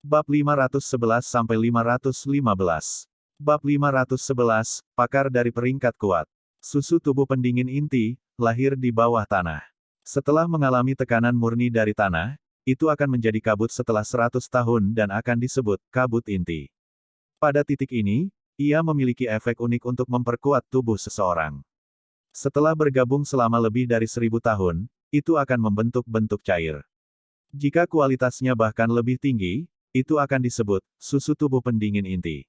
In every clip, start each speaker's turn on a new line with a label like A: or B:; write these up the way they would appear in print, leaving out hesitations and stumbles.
A: Bab 511-515. Bab 511, pakar dari peringkat kuat. Susu tubuh pendingin inti, lahir di bawah tanah. Setelah mengalami tekanan murni dari tanah, itu akan menjadi kabut setelah 100 tahun dan akan disebut kabut inti. Pada titik ini, ia memiliki efek unik untuk memperkuat tubuh seseorang. Setelah bergabung selama lebih dari 1000 tahun, itu akan membentuk bentuk cair. Jika kualitasnya bahkan lebih tinggi, itu akan disebut susu tubuh pendingin inti.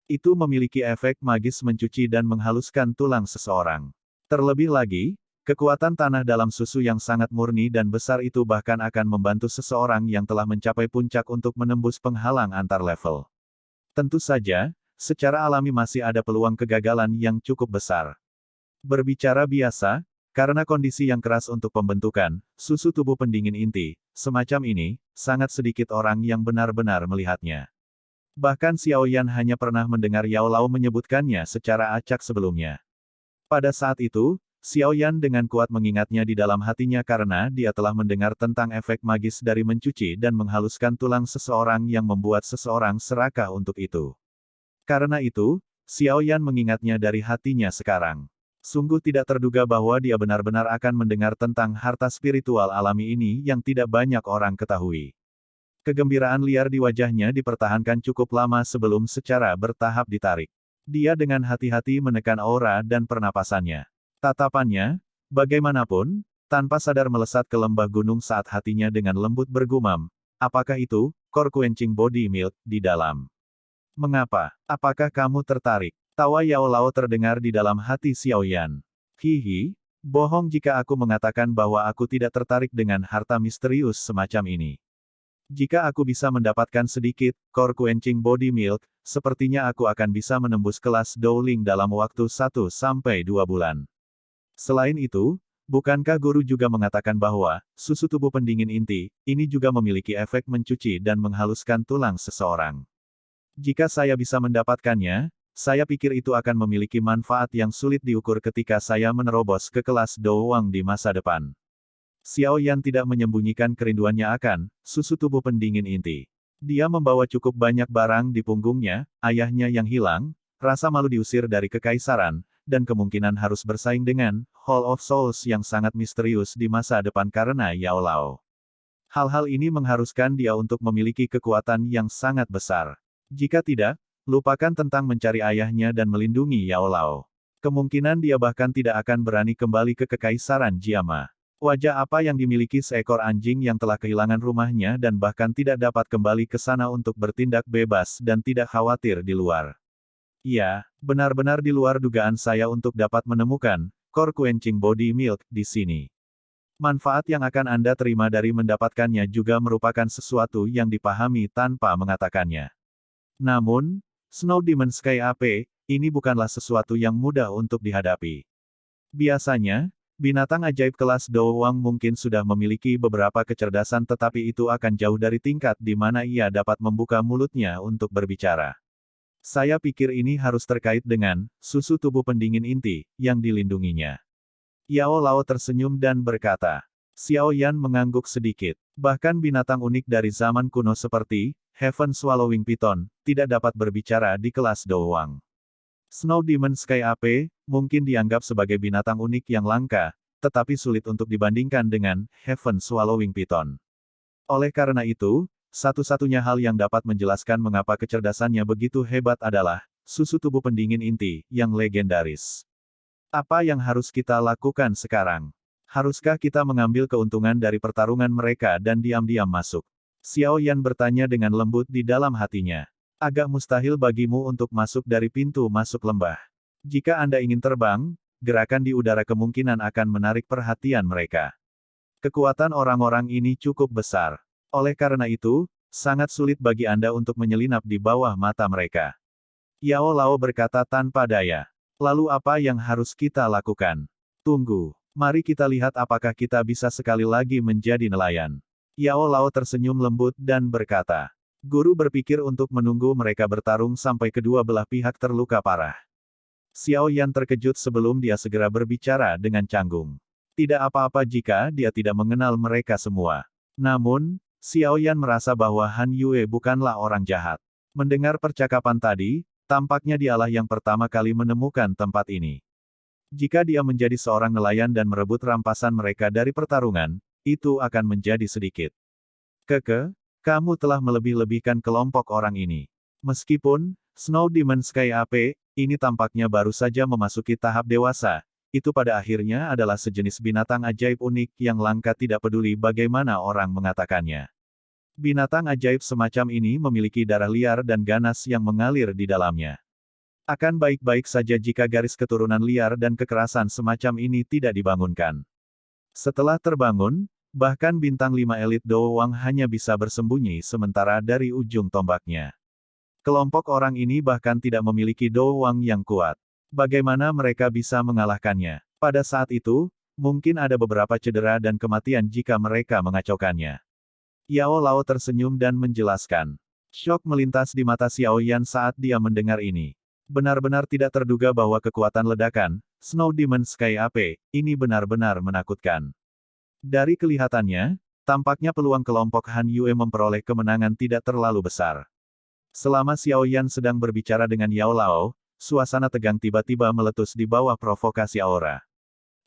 A: Itu memiliki efek magis mencuci dan menghaluskan tulang seseorang. Terlebih lagi, kekuatan tanah dalam susu yang sangat murni dan besar itu bahkan akan membantu seseorang yang telah mencapai puncak untuk menembus penghalang antar level. Tentu saja, secara alami masih ada peluang kegagalan yang cukup besar. Berbicara biasa, karena kondisi yang keras untuk pembentukan susu tubuh pendingin inti, semacam ini, sangat sedikit orang yang benar-benar melihatnya. Bahkan Xiao Yan hanya pernah mendengar Yao Lao menyebutkannya secara acak sebelumnya. Pada saat itu, Xiao Yan dengan kuat mengingatnya di dalam hatinya karena dia telah mendengar tentang efek magis dari mencuci dan menghaluskan tulang seseorang yang membuat seseorang serakah untuk itu. Karena itu, Xiao Yan mengingatnya dari hatinya sekarang. Sungguh tidak terduga bahwa dia benar-benar akan mendengar tentang harta spiritual alami ini yang tidak banyak orang ketahui. Kegembiraan liar di wajahnya dipertahankan cukup lama sebelum secara bertahap ditarik. Dia dengan hati-hati menekan aura dan pernapasannya. Tatapannya, bagaimanapun, tanpa sadar melesat ke lembah gunung saat hatinya dengan lembut bergumam, apakah itu, Core Quenching Body Milk, di dalam? Mengapa? Apakah kamu tertarik? Tawa Yao Lao terdengar di dalam hati Xiao Yan. Hihi, bohong jika aku mengatakan bahwa aku tidak tertarik dengan harta misterius semacam ini. Jika aku bisa mendapatkan sedikit Core Quenching Body Milk, sepertinya aku akan bisa menembus kelas Dowling dalam waktu 1 sampai 2 bulan. Selain itu, bukankah guru juga mengatakan bahwa susu tubuh pendingin inti ini juga memiliki efek mencuci dan menghaluskan tulang seseorang? Jika saya bisa mendapatkannya, saya pikir itu akan memiliki manfaat yang sulit diukur ketika saya menerobos ke kelas Dowang di masa depan. Xiao Yan tidak menyembunyikan kerinduannya akan susu tubuh pendingin inti. Dia membawa cukup banyak barang di punggungnya, ayahnya yang hilang, rasa malu diusir dari kekaisaran, dan kemungkinan harus bersaing dengan Hall of Souls yang sangat misterius di masa depan karena Yao Lao. Hal-hal ini mengharuskan dia untuk memiliki kekuatan yang sangat besar. Jika tidak, lupakan tentang mencari ayahnya dan melindungi Yao Lao. Kemungkinan dia bahkan tidak akan berani kembali ke kekaisaran Jiama. Wajah apa yang dimiliki seekor anjing yang telah kehilangan rumahnya dan bahkan tidak dapat kembali ke sana untuk bertindak bebas dan tidak khawatir di luar. Iya, benar-benar di luar dugaan saya untuk dapat menemukan Core Quenching Body Milk di sini. Manfaat yang akan Anda terima dari mendapatkannya juga merupakan sesuatu yang dipahami tanpa mengatakannya. Namun, Snow Demon Sky AP, ini bukanlah sesuatu yang mudah untuk dihadapi. Biasanya, binatang ajaib kelas Dowang mungkin sudah memiliki beberapa kecerdasan tetapi itu akan jauh dari tingkat di mana ia dapat membuka mulutnya untuk berbicara. Saya pikir ini harus terkait dengan susu tubuh pendingin inti yang dilindunginya. Yao Lao tersenyum dan berkata. Xiao Yan mengangguk sedikit. Bahkan binatang unik dari zaman kuno seperti Heaven Swallowing Python tidak dapat berbicara di kelas Dowang. Snow Demon Sky AP mungkin dianggap sebagai binatang unik yang langka, tetapi sulit untuk dibandingkan dengan Heaven Swallowing Python. Oleh karena itu, satu-satunya hal yang dapat menjelaskan mengapa kecerdasannya begitu hebat adalah susu tubuh pendingin inti yang legendaris. Apa yang harus kita lakukan sekarang? Haruskah kita mengambil keuntungan dari pertarungan mereka dan diam-diam masuk? Xiao Yan bertanya dengan lembut di dalam hatinya. Agak mustahil bagimu untuk masuk dari pintu masuk lembah. Jika Anda ingin terbang, gerakan di udara kemungkinan akan menarik perhatian mereka. Kekuatan orang-orang ini cukup besar. Oleh karena itu, sangat sulit bagi Anda untuk menyelinap di bawah mata mereka. Yao Lao berkata tanpa daya. Lalu apa yang harus kita lakukan? Tunggu. Mari kita lihat apakah kita bisa sekali lagi menjadi nelayan. Yao Lao tersenyum lembut dan berkata. Guru berpikir untuk menunggu mereka bertarung sampai kedua belah pihak terluka parah. Xiao Yan terkejut sebelum dia segera berbicara dengan canggung. Tidak apa-apa jika dia tidak mengenal mereka semua. Namun, Xiao Yan merasa bahwa Han Yue bukanlah orang jahat. Mendengar percakapan tadi, tampaknya dialah yang pertama kali menemukan tempat ini. Jika dia menjadi seorang nelayan dan merebut rampasan mereka dari pertarungan, itu akan menjadi sedikit. Kamu telah melebih-lebihkan kelompok orang ini. Meskipun, Snow Demon Sky AP, ini tampaknya baru saja memasuki tahap dewasa, itu pada akhirnya adalah sejenis binatang ajaib unik yang langka tidak peduli bagaimana orang mengatakannya. Binatang ajaib semacam ini memiliki darah liar dan ganas yang mengalir di dalamnya. Akan baik-baik saja jika garis keturunan liar dan kekerasan semacam ini tidak dibangunkan. Setelah terbangun, bahkan bintang 5 elit Do Wang hanya bisa bersembunyi sementara dari ujung tombaknya. Kelompok orang ini bahkan tidak memiliki Do Wang yang kuat. Bagaimana mereka bisa mengalahkannya? Pada saat itu, mungkin ada beberapa cedera dan kematian jika mereka mengacaukannya. Yao Lao tersenyum dan menjelaskan. Syok melintas di mata Xiao Yan saat dia mendengar ini. Benar-benar tidak terduga bahwa kekuatan ledakan, Snow Demon Sky AP, ini benar-benar menakutkan. Dari kelihatannya, tampaknya peluang kelompok Han Yue memperoleh kemenangan tidak terlalu besar. Selama Xiao Yan sedang berbicara dengan Yao Lao, suasana tegang tiba-tiba meletus di bawah provokasi aura.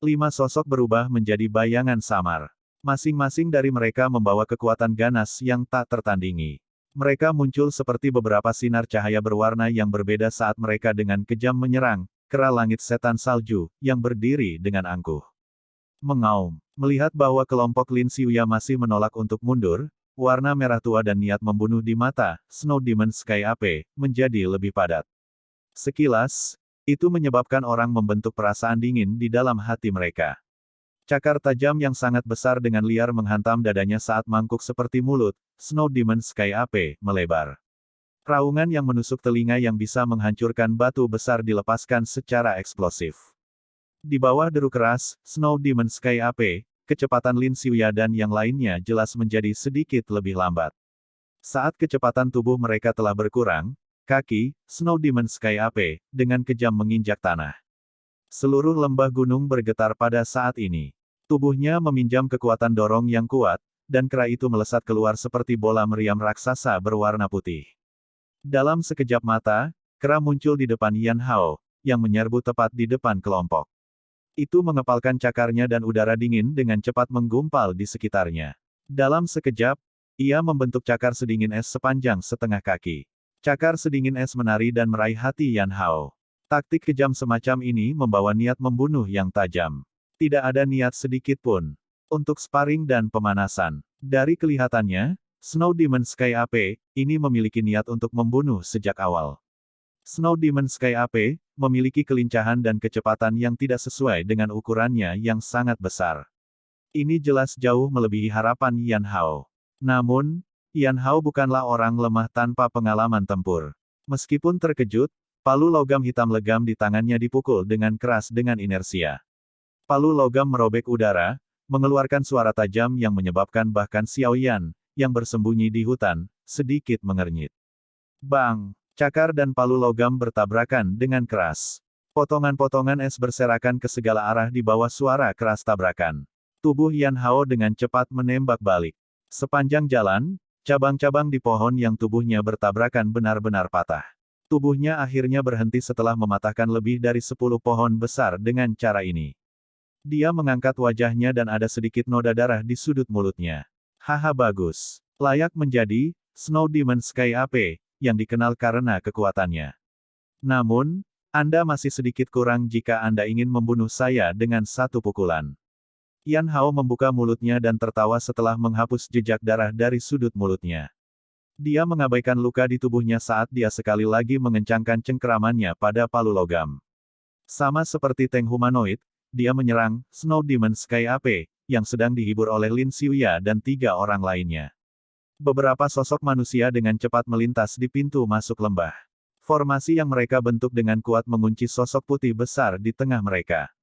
A: 5 sosok berubah menjadi bayangan samar. Masing-masing dari mereka membawa kekuatan ganas yang tak tertandingi. Mereka muncul seperti beberapa sinar cahaya berwarna yang berbeda saat mereka dengan kejam menyerang kera langit setan salju yang berdiri dengan angkuh. Mengaum. Melihat bahwa kelompok Lin Xiuya masih menolak untuk mundur, warna merah tua dan niat membunuh di mata Snow Demon Sky AP menjadi lebih padat. Sekilas, itu menyebabkan orang membentuk perasaan dingin di dalam hati mereka. Cakar tajam yang sangat besar dengan liar menghantam dadanya saat mangkuk seperti mulut Snow Demon Sky AP melebar. Raungan yang menusuk telinga yang bisa menghancurkan batu besar dilepaskan secara eksplosif. Di bawah deru keras, Snow Demon Sky AP, kecepatan Lin Xiuya dan yang lainnya jelas menjadi sedikit lebih lambat. Saat kecepatan tubuh mereka telah berkurang, kaki Snow Demon Sky AP dengan kejam menginjak tanah. Seluruh lembah gunung bergetar pada saat ini. Tubuhnya meminjam kekuatan dorong yang kuat, dan kera itu melesat keluar seperti bola meriam raksasa berwarna putih. Dalam sekejap mata, kera muncul di depan Yan Hao, yang menyerbu tepat di depan kelompok. Itu mengepalkan cakarnya dan udara dingin dengan cepat menggumpal di sekitarnya. Dalam sekejap, ia membentuk cakar sedingin es sepanjang setengah kaki. Cakar sedingin es menari dan meraih hati Yan Hao. Taktik kejam semacam ini membawa niat membunuh yang tajam. Tidak ada niat sedikit pun untuk sparring dan pemanasan. Dari kelihatannya, Snow Demon Sky AP ini memiliki niat untuk membunuh sejak awal. Snow Demon Sky AP memiliki kelincahan dan kecepatan yang tidak sesuai dengan ukurannya yang sangat besar. Ini jelas jauh melebihi harapan Yan Hao. Namun, Yan Hao bukanlah orang lemah tanpa pengalaman tempur. Meskipun terkejut, palu logam hitam legam di tangannya dipukul dengan keras dengan inersia. Palu logam merobek udara, mengeluarkan suara tajam yang menyebabkan bahkan Xiao Yan, yang bersembunyi di hutan, sedikit mengernyit. Bang! Cakar dan palu logam bertabrakan dengan keras. Potongan-potongan es berserakan ke segala arah di bawah suara keras tabrakan. Tubuh Yan Hao dengan cepat menembak balik. Sepanjang jalan, cabang-cabang di pohon yang tubuhnya bertabrakan benar-benar patah. Tubuhnya akhirnya berhenti setelah mematahkan lebih dari 10 pohon besar dengan cara ini. Dia mengangkat wajahnya dan ada sedikit noda darah di sudut mulutnya. Haha bagus. Layak menjadi Snow Demon Sky AP, yang dikenal karena kekuatannya. Namun, Anda masih sedikit kurang jika Anda ingin membunuh saya dengan satu pukulan. Yan Hao membuka mulutnya dan tertawa setelah menghapus jejak darah dari sudut mulutnya. Dia mengabaikan luka di tubuhnya saat dia sekali lagi mengencangkan cengkeramannya pada palu logam. Sama seperti tank humanoid, dia menyerang Snow Demon Sky AP, yang sedang dihibur oleh Lin Xiuya dan 3 orang lainnya. Beberapa sosok manusia dengan cepat melintas di pintu masuk lembah. Formasi yang mereka bentuk dengan kuat mengunci sosok putih besar di tengah mereka.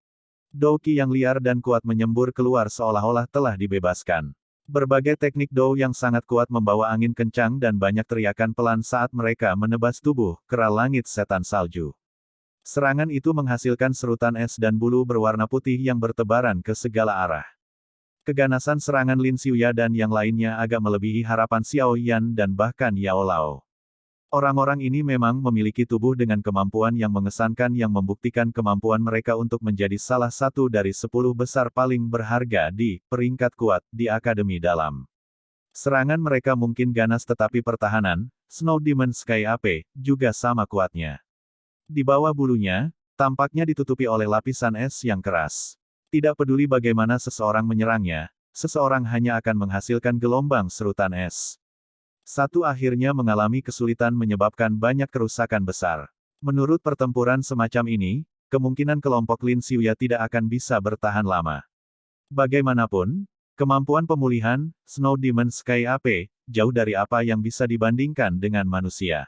A: Douki yang liar dan kuat menyembur keluar seolah-olah telah dibebaskan. Berbagai teknik Dou yang sangat kuat membawa angin kencang dan banyak teriakan pelan saat mereka menebas tubuh kera langit setan salju. Serangan itu menghasilkan serutan es dan bulu berwarna putih yang bertebaran ke segala arah. Keganasan serangan Lin Xiuya dan yang lainnya agak melebihi harapan Xiao Yan dan bahkan Yao Lao. Orang-orang ini memang memiliki tubuh dengan kemampuan yang mengesankan yang membuktikan kemampuan mereka untuk menjadi salah satu dari 10 besar paling berharga di peringkat kuat di Akademi Dalam. Serangan mereka mungkin ganas tetapi pertahanan, Snow Demon Sky AP, juga sama kuatnya. Di bawah bulunya, tampaknya ditutupi oleh lapisan es yang keras. Tidak peduli bagaimana seseorang menyerangnya, seseorang hanya akan menghasilkan gelombang serutan es. Satu akhirnya mengalami kesulitan menyebabkan banyak kerusakan besar. Menurut pertempuran semacam ini, kemungkinan kelompok Lin Xiuya tidak akan bisa bertahan lama. Bagaimanapun, kemampuan pemulihan, Snow Demon Sky AP, jauh dari apa yang bisa dibandingkan dengan manusia.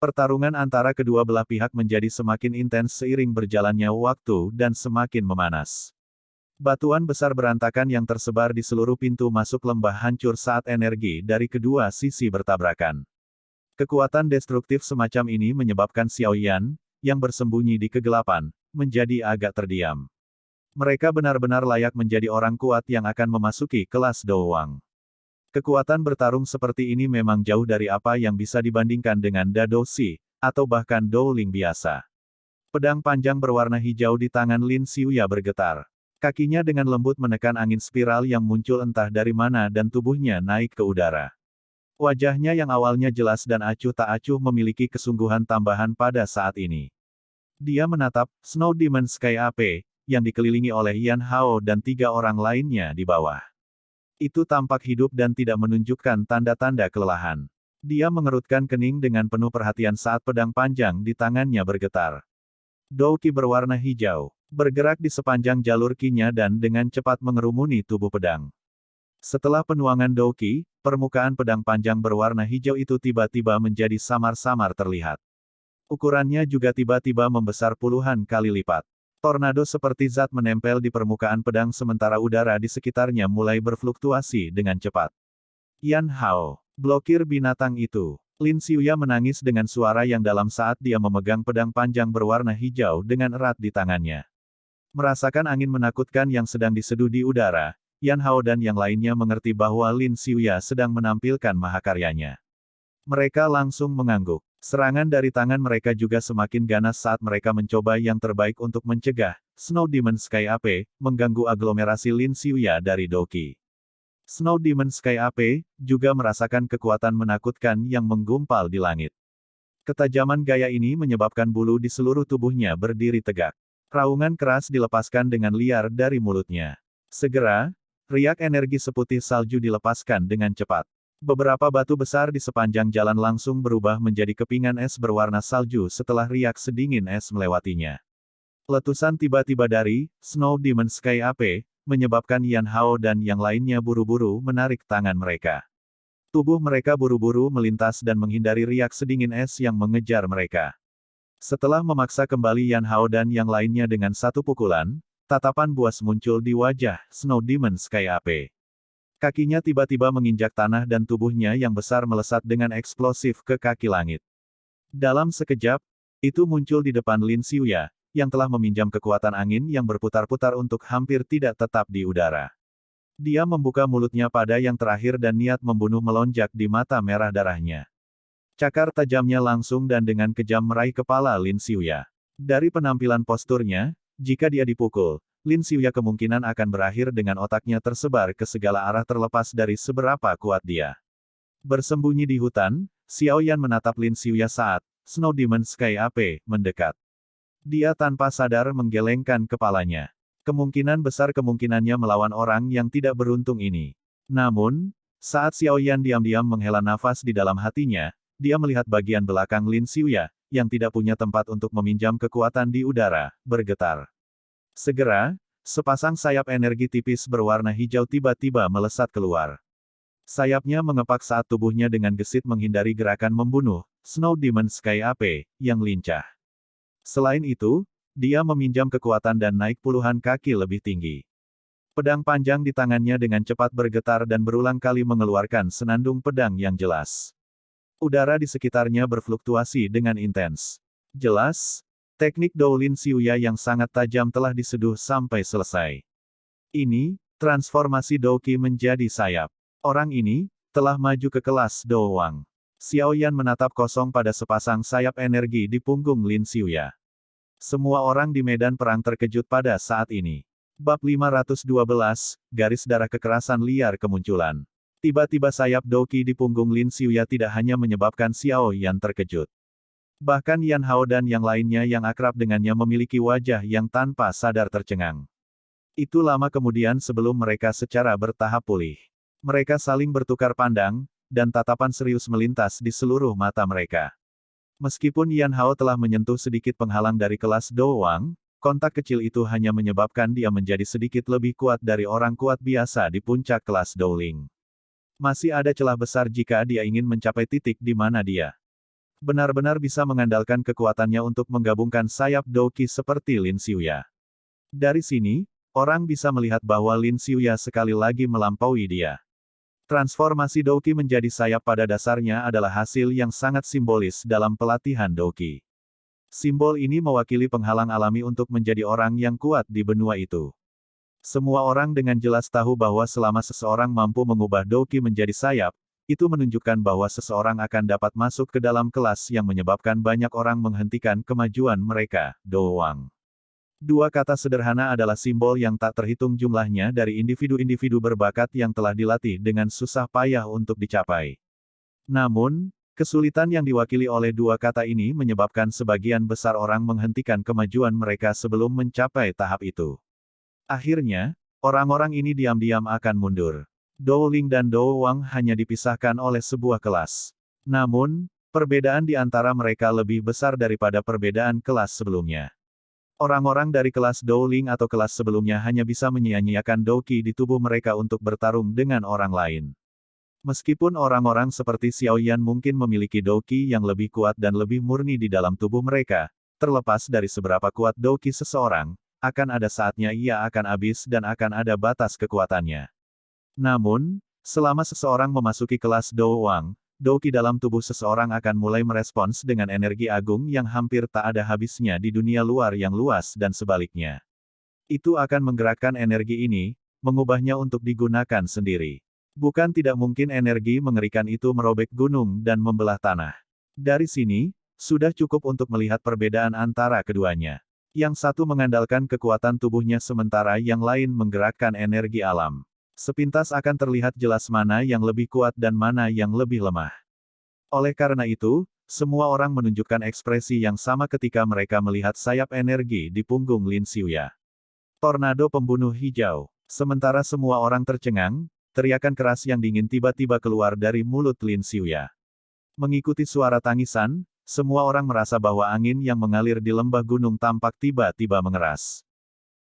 A: Pertarungan antara kedua belah pihak menjadi semakin intens seiring berjalannya waktu dan semakin memanas. Batuan besar berantakan yang tersebar di seluruh pintu masuk lembah hancur saat energi dari kedua sisi bertabrakan. Kekuatan destruktif semacam ini menyebabkan Xiao Yan, yang bersembunyi di kegelapan, menjadi agak terdiam. Mereka benar-benar layak menjadi orang kuat yang akan memasuki kelas Douwang. Kekuatan bertarung seperti ini memang jauh dari apa yang bisa dibandingkan dengan Dado Si, atau bahkan Douling biasa. Pedang panjang berwarna hijau di tangan Lin Xiuya bergetar. Kakinya dengan lembut menekan angin spiral yang muncul entah dari mana dan tubuhnya naik ke udara. Wajahnya yang awalnya jelas dan acuh tak acuh memiliki kesungguhan tambahan pada saat ini. Dia menatap Snow Demon Sky AP, yang dikelilingi oleh Yan Hao dan 3 orang lainnya di bawah. Itu tampak hidup dan tidak menunjukkan tanda-tanda kelelahan. Dia mengerutkan kening dengan penuh perhatian saat pedang panjang di tangannya bergetar. Douki berwarna hijau, bergerak di sepanjang jalur kinya dan dengan cepat mengerumuni tubuh pedang. Setelah penuangan Douki, permukaan pedang panjang berwarna hijau itu tiba-tiba menjadi samar-samar terlihat. Ukurannya juga tiba-tiba membesar puluhan kali lipat. Tornado seperti zat menempel di permukaan pedang sementara udara di sekitarnya mulai berfluktuasi dengan cepat. Yan Hao, blokir binatang itu. Lin Xiuya menangis dengan suara yang dalam saat dia memegang pedang panjang berwarna hijau dengan erat di tangannya. Merasakan angin menakutkan yang sedang diseduh di udara, Yan Hao dan yang lainnya mengerti bahwa Lin Xiuya sedang menampilkan mahakaryanya. Mereka langsung mengangguk. Serangan dari tangan mereka juga semakin ganas saat mereka mencoba yang terbaik untuk mencegah Snow Demon Sky AP, mengganggu aglomerasi Lin Xiuya dari Douki. Snow Demon Sky AP, juga merasakan kekuatan menakutkan yang menggumpal di langit. Ketajaman gaya ini menyebabkan bulu di seluruh tubuhnya berdiri tegak. Raungan keras dilepaskan dengan liar dari mulutnya. Segera, riak energi seputih salju dilepaskan dengan cepat. Beberapa batu besar di sepanjang jalan langsung berubah menjadi kepingan es berwarna salju setelah riak sedingin es melewatinya. Letusan tiba-tiba dari Snow Demon Sky AP, menyebabkan Yan Hao dan yang lainnya buru-buru menarik tangan mereka. Tubuh mereka buru-buru melintas dan menghindari riak sedingin es yang mengejar mereka. Setelah memaksa kembali Yan Hao dan yang lainnya dengan satu pukulan, tatapan buas muncul di wajah Snow Demon Sky AP. Kakinya tiba-tiba menginjak tanah dan tubuhnya yang besar melesat dengan eksplosif ke kaki langit. Dalam sekejap, itu muncul di depan Lin Xiuya, yang telah meminjam kekuatan angin yang berputar-putar untuk hampir tidak tetap di udara. Dia membuka mulutnya pada yang terakhir dan niat membunuh melonjak di mata merah darahnya. Cakar tajamnya langsung dan dengan kejam meraih kepala Lin Xiuya. Dari penampilan posturnya, jika dia dipukul, Lin Xiuya kemungkinan akan berakhir dengan otaknya tersebar ke segala arah terlepas dari seberapa kuat dia. Bersembunyi di hutan, Xiao Yan menatap Lin Xiuya saat Snow Demon Sky AP mendekat. Dia tanpa sadar menggelengkan kepalanya. Kemungkinan besar kemungkinannya melawan orang yang tidak beruntung ini. Namun, saat Xiao Yan diam-diam menghela nafas di dalam hatinya, dia melihat bagian belakang Lin Xiuya, yang tidak punya tempat untuk meminjam kekuatan di udara, bergetar. Segera, sepasang sayap energi tipis berwarna hijau tiba-tiba melesat keluar. Sayapnya mengepak saat tubuhnya dengan gesit menghindari gerakan membunuh Snow Demon Sky AP, yang lincah. Selain itu, dia meminjam kekuatan dan naik puluhan kaki lebih tinggi. Pedang panjang di tangannya dengan cepat bergetar dan berulang kali mengeluarkan senandung pedang yang jelas. Udara di sekitarnya berfluktuasi dengan intens. Jelas, teknik Doulin Xiuya yang sangat tajam telah diseduh sampai selesai. Ini, Transformasi Doqi menjadi sayap. Orang ini telah maju ke kelas Doowang. Xiao Yan menatap kosong pada sepasang sayap energi di punggung Lin Xiuya. Semua orang di medan perang terkejut pada saat ini. Bab 512, garis darah kekerasan liar kemunculan. Tiba-tiba sayap Doqi di punggung Lin Xiuya tidak hanya menyebabkan Xiao Yan terkejut. Bahkan Yan Hao dan yang lainnya yang akrab dengannya memiliki wajah yang tanpa sadar tercengang. Itu lama kemudian sebelum mereka secara bertahap pulih. Mereka saling bertukar pandang, dan tatapan serius melintas di seluruh mata mereka. Meskipun Yan Hao telah menyentuh sedikit penghalang dari kelas Doowang, kontak kecil itu hanya menyebabkan dia menjadi sedikit lebih kuat dari orang kuat biasa di puncak kelas Dowling. Masih ada celah besar jika dia ingin mencapai titik di mana dia benar-benar bisa mengandalkan kekuatannya untuk menggabungkan sayap Doqi seperti Lin Xiuya. Dari sini, orang bisa melihat bahwa Lin Xiuya sekali lagi melampaui dia. Transformasi Doqi menjadi sayap pada dasarnya adalah hasil yang sangat simbolis dalam pelatihan Doqi. Simbol ini mewakili penghalang alami untuk menjadi orang yang kuat di benua itu. Semua orang dengan jelas tahu bahwa selama seseorang mampu mengubah Doqi menjadi sayap, itu menunjukkan bahwa seseorang akan dapat masuk ke dalam kelas yang menyebabkan banyak orang menghentikan kemajuan mereka, Doowang. Dua kata sederhana adalah simbol yang tak terhitung jumlahnya dari individu-individu berbakat yang telah dilatih dengan susah payah untuk dicapai. Namun, kesulitan yang diwakili oleh dua kata ini menyebabkan sebagian besar orang menghentikan kemajuan mereka sebelum mencapai tahap itu. Akhirnya, orang-orang ini diam-diam akan mundur. Dowling dan Doowang hanya dipisahkan oleh sebuah kelas. Namun, perbedaan di antara mereka lebih besar daripada perbedaan kelas sebelumnya. Orang-orang dari kelas Dowling atau kelas sebelumnya hanya bisa menyia-nyiakan Doqi di tubuh mereka untuk bertarung dengan orang lain. Meskipun orang-orang seperti Xiao Yan mungkin memiliki Doqi yang lebih kuat dan lebih murni di dalam tubuh mereka, terlepas dari seberapa kuat Doqi seseorang, akan ada saatnya ia akan habis dan akan ada batas kekuatannya. Namun, selama seseorang memasuki kelas Doowang, Doqi dalam tubuh seseorang akan mulai merespons dengan energi agung yang hampir tak ada habisnya di dunia luar yang luas dan sebaliknya. Itu akan menggerakkan energi ini, mengubahnya untuk digunakan sendiri. Bukan tidak mungkin energi mengerikan itu merobek gunung dan membelah tanah. Dari sini, sudah cukup untuk melihat perbedaan antara keduanya. Yang satu mengandalkan kekuatan tubuhnya sementara yang lain menggerakkan energi alam. Sepintas akan terlihat jelas mana yang lebih kuat dan mana yang lebih lemah. Oleh karena itu, semua orang menunjukkan ekspresi yang sama ketika mereka melihat sayap energi di punggung Lin Xiuya. Tornado pembunuh hijau. Sementara semua orang tercengang, teriakan keras yang dingin tiba-tiba keluar dari mulut Lin Xiuya. Mengikuti suara tangisan, semua orang merasa bahwa angin yang mengalir di lembah gunung tampak tiba-tiba mengeras.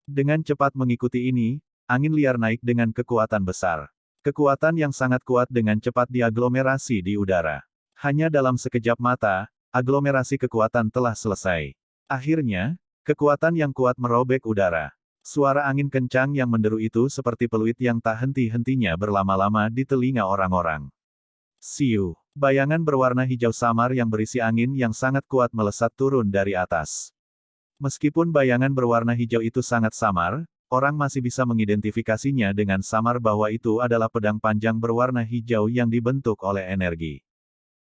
A: Dengan cepat mengikuti ini, angin liar naik dengan kekuatan besar. Kekuatan yang sangat kuat dengan cepat diaglomerasi di udara. Hanya dalam sekejap mata, aglomerasi kekuatan telah selesai. Akhirnya, kekuatan yang kuat merobek udara. Suara angin kencang yang menderu itu seperti peluit yang tak henti-hentinya berlama-lama di telinga orang-orang. Siu, bayangan berwarna hijau samar yang berisi angin yang sangat kuat melesat turun dari atas. Meskipun bayangan berwarna hijau itu sangat samar, orang masih bisa mengidentifikasinya dengan samar bahwa itu adalah pedang panjang berwarna hijau yang dibentuk oleh energi.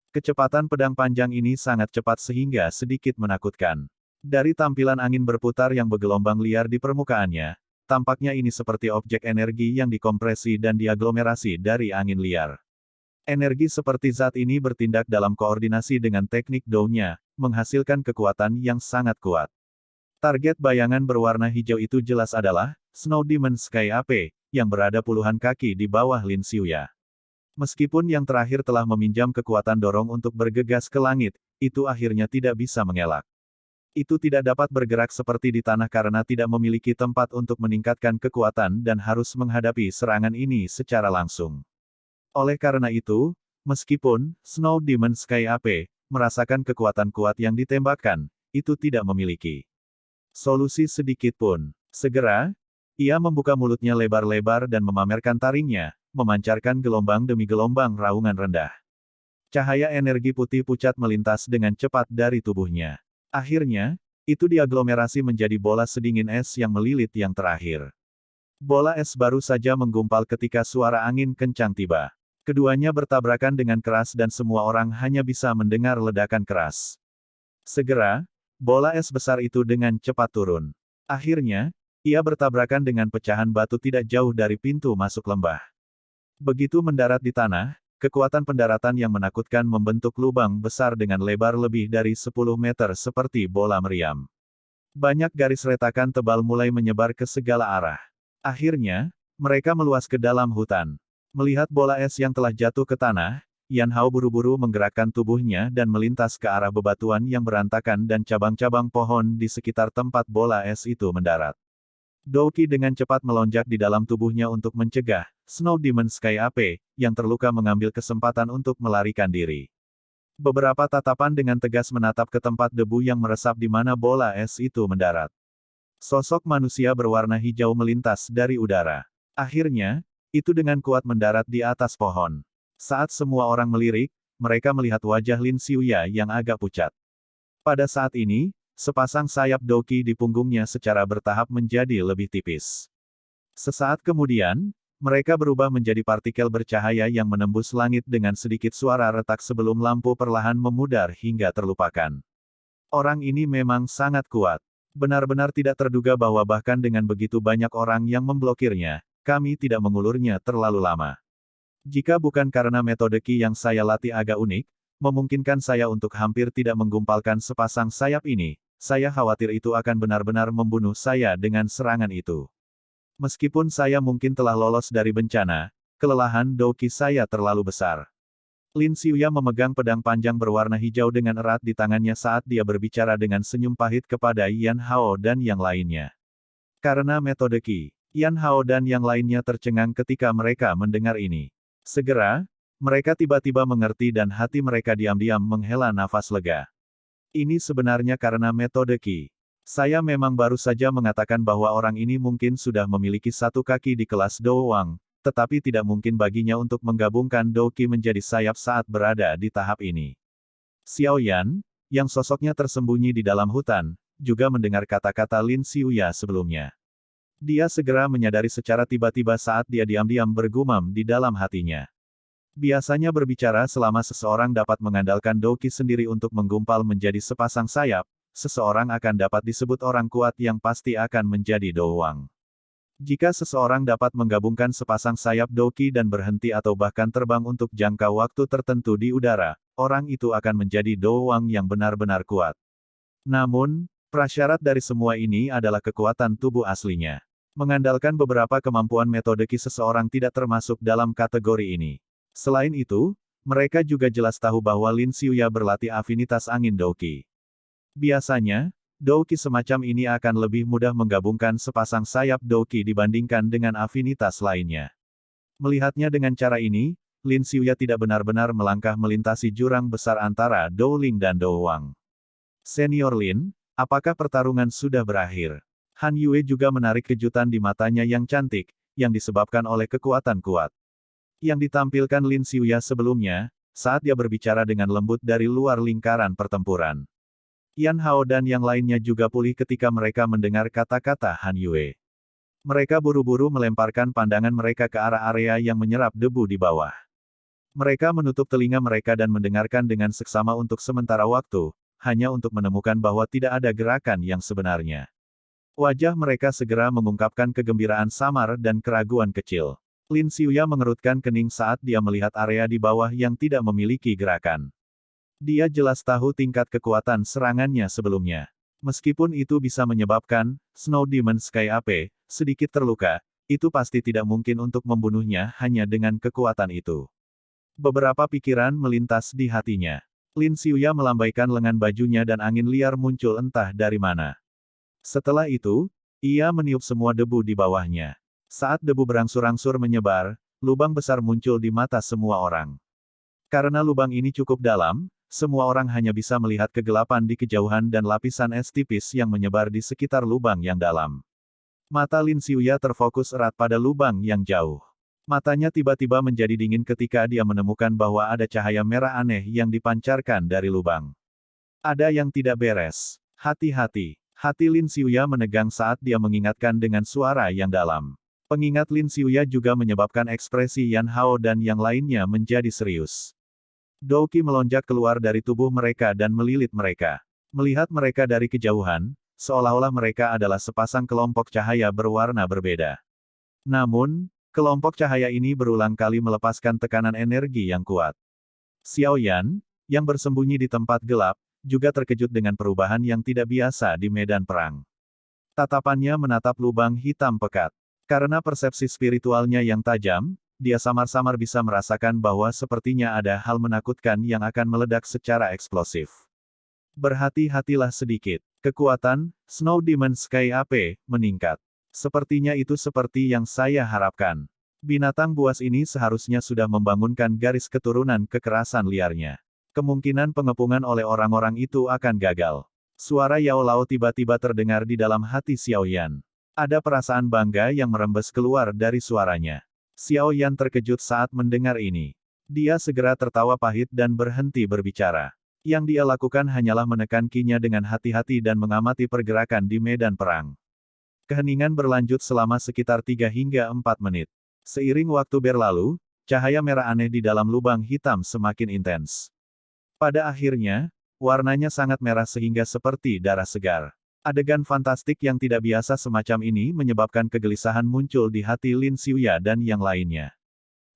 A: Kecepatan pedang panjang ini sangat cepat sehingga sedikit menakutkan. Dari tampilan angin berputar yang bergelombang liar di permukaannya, tampaknya ini seperti objek energi yang dikompresi dan diaglomerasi dari angin liar. Energi seperti zat ini bertindak dalam koordinasi dengan teknik Dou-nya, menghasilkan kekuatan yang sangat kuat. Target bayangan berwarna hijau itu jelas adalah Snow Demon Sky AP, yang berada puluhan kaki di bawah Lin Xiuya. Meskipun yang terakhir telah meminjam kekuatan dorong untuk bergegas ke langit, itu akhirnya tidak bisa mengelak. Itu tidak dapat bergerak seperti di tanah karena tidak memiliki tempat untuk meningkatkan kekuatan dan harus menghadapi serangan ini secara langsung. Oleh karena itu, meskipun Snow Demon Sky AP merasakan kekuatan kuat yang ditembakkan, itu tidak memiliki solusi sedikit pun. Segera, ia membuka mulutnya lebar-lebar dan memamerkan taringnya, memancarkan gelombang demi gelombang raungan rendah. Cahaya energi putih pucat melintas dengan cepat dari tubuhnya. Akhirnya, itu diaglomerasi menjadi bola sedingin es yang melilit yang terakhir. Bola es baru saja menggumpal ketika suara angin kencang tiba. Keduanya bertabrakan dengan keras dan semua orang hanya bisa mendengar ledakan keras. Segera, bola es besar itu dengan cepat turun. Akhirnya, ia bertabrakan dengan pecahan batu tidak jauh dari pintu masuk lembah. Begitu mendarat di tanah, kekuatan pendaratan yang menakutkan membentuk lubang besar dengan lebar lebih dari 10 meter seperti bola meriam. Banyak garis retakan tebal mulai menyebar ke segala arah. Akhirnya, mereka meluas ke dalam hutan. Melihat bola es yang telah jatuh ke tanah, Yan Hao buru-buru menggerakkan tubuhnya dan melintas ke arah bebatuan yang berantakan dan cabang-cabang pohon di sekitar tempat bola es itu mendarat. Douki dengan cepat melonjak di dalam tubuhnya untuk mencegah Snow Demon Sky Ape, yang terluka mengambil kesempatan untuk melarikan diri. Beberapa tatapan dengan tegas menatap ke tempat debu yang meresap di mana bola es itu mendarat. Sosok manusia berwarna hijau melintas dari udara. Akhirnya, itu dengan kuat mendarat di atas pohon. Saat semua orang melirik, mereka melihat wajah Lin Xiuya yang agak pucat. Pada saat ini, sepasang sayap Douki di punggungnya secara bertahap menjadi lebih tipis. Sesaat kemudian, mereka berubah menjadi partikel bercahaya yang menembus langit dengan sedikit suara retak sebelum lampu perlahan memudar hingga terlupakan. Orang ini memang sangat kuat. Benar-benar tidak terduga bahwa bahkan dengan begitu banyak orang yang memblokirnya, kami tidak mengulurnya terlalu lama. Jika bukan karena metode Qi yang saya latih agak unik, memungkinkan saya untuk hampir tidak menggumpalkan sepasang sayap ini, saya khawatir itu akan benar-benar membunuh saya dengan serangan itu. Meskipun saya mungkin telah lolos dari bencana, kelelahan Douki saya terlalu besar. Lin Xiuya memegang pedang panjang berwarna hijau dengan erat di tangannya saat dia berbicara dengan senyum pahit kepada Yan Hao dan yang lainnya. Karena metode Qi, Yan Hao dan yang lainnya tercengang ketika mereka mendengar ini. Segera, mereka tiba-tiba mengerti dan hati mereka diam-diam menghela nafas lega. Ini sebenarnya karena metode Qi. Saya memang baru saja mengatakan bahwa orang ini mungkin sudah memiliki satu kaki di kelas Do Wang, tetapi tidak mungkin baginya untuk menggabungkan Douki menjadi sayap saat berada di tahap ini. Xiao Yan, yang sosoknya tersembunyi di dalam hutan, juga mendengar kata-kata Lin Xiuya sebelumnya. Dia segera menyadari secara tiba-tiba saat dia diam-diam bergumam di dalam hatinya. Biasanya berbicara selama seseorang dapat mengandalkan Douki sendiri untuk menggumpal menjadi sepasang sayap, seseorang akan dapat disebut orang kuat yang pasti akan menjadi Do Wang. Jika seseorang dapat menggabungkan sepasang sayap Douki dan berhenti atau bahkan terbang untuk jangka waktu tertentu di udara, orang itu akan menjadi Do Wang yang benar-benar kuat. Namun, prasyarat dari semua ini adalah kekuatan tubuh aslinya. Mengandalkan beberapa kemampuan metode Qi seseorang tidak termasuk dalam kategori ini. Selain itu, mereka juga jelas tahu bahwa Lin Xiuya berlatih afinitas angin Douki. Biasanya, Douki semacam ini akan lebih mudah menggabungkan sepasang sayap Douki dibandingkan dengan afinitas lainnya. Melihatnya dengan cara ini, Lin Xiuya tidak benar-benar melangkah melintasi jurang besar antara Dou Ling dan Dou Wang. Senior Lin, apakah pertarungan sudah berakhir? Han Yue juga menarik kejutan di matanya yang cantik, yang disebabkan oleh kekuatan kuat yang ditampilkan Lin Xiuya sebelumnya, saat dia berbicara dengan lembut dari luar lingkaran pertempuran. Yan Hao dan yang lainnya juga pulih ketika mereka mendengar kata-kata Han Yue. Mereka buru-buru melemparkan pandangan mereka ke arah area yang menyerap debu di bawah. Mereka menutup telinga mereka dan mendengarkan dengan seksama untuk sementara waktu, hanya untuk menemukan bahwa tidak ada gerakan yang sebenarnya. Wajah mereka segera mengungkapkan kegembiraan samar dan keraguan kecil. Lin Xiuya mengerutkan kening saat dia melihat area di bawah yang tidak memiliki gerakan. Dia jelas tahu tingkat kekuatan serangannya sebelumnya. Meskipun itu bisa menyebabkan Snow Demon Sky Ape sedikit terluka, itu pasti tidak mungkin untuk membunuhnya hanya dengan kekuatan itu. Beberapa pikiran melintas di hatinya. Lin Xiuya melambaikan lengan bajunya dan angin liar muncul entah dari mana. Setelah itu, ia meniup semua debu di bawahnya. Saat debu berangsur-angsur menyebar, lubang besar muncul di mata semua orang. Karena lubang ini cukup dalam, semua orang hanya bisa melihat kegelapan di kejauhan dan lapisan es tipis yang menyebar di sekitar lubang yang dalam. Mata Lin Xiuya terfokus erat pada lubang yang jauh. Matanya tiba-tiba menjadi dingin ketika dia menemukan bahwa ada cahaya merah aneh yang dipancarkan dari lubang. Ada yang tidak beres. Hati-hati. Hati Lin Xiuya menegang saat dia mengingatkan dengan suara yang dalam. Pengingat Lin Xiuya juga menyebabkan ekspresi Yan Hao dan yang lainnya menjadi serius. Douqi melonjak keluar dari tubuh mereka dan melilit mereka. Melihat mereka dari kejauhan, seolah-olah mereka adalah sepasang kelompok cahaya berwarna berbeda. Namun, kelompok cahaya ini berulang kali melepaskan tekanan energi yang kuat. Xiao Yan, yang bersembunyi di tempat gelap, juga terkejut dengan perubahan yang tidak biasa di medan perang. Tatapannya menatap lubang hitam pekat. Karena persepsi spiritualnya yang tajam, dia samar-samar bisa merasakan bahwa sepertinya ada hal menakutkan yang akan meledak secara eksplosif. Berhati-hatilah sedikit. Kekuatan Snow Demon Sky AP meningkat. Sepertinya itu seperti yang saya harapkan. Binatang buas ini seharusnya sudah membangunkan garis keturunan kekerasan liarnya. Kemungkinan pengepungan oleh orang-orang itu akan gagal. Suara Yao Lao tiba-tiba terdengar di dalam hati Xiao Yan. Ada perasaan bangga yang merembes keluar dari suaranya. Xiao Yan terkejut saat mendengar ini. Dia segera tertawa pahit dan berhenti berbicara. Yang dia lakukan hanyalah menekan kinya dengan hati-hati dan mengamati pergerakan di medan perang. Keheningan berlanjut selama sekitar 3 hingga 4 menit. Seiring waktu berlalu, cahaya merah aneh di dalam lubang hitam semakin intens. Pada akhirnya, warnanya sangat merah sehingga seperti darah segar. Adegan fantastik yang tidak biasa semacam ini menyebabkan kegelisahan muncul di hati Lin Xiuya dan yang lainnya.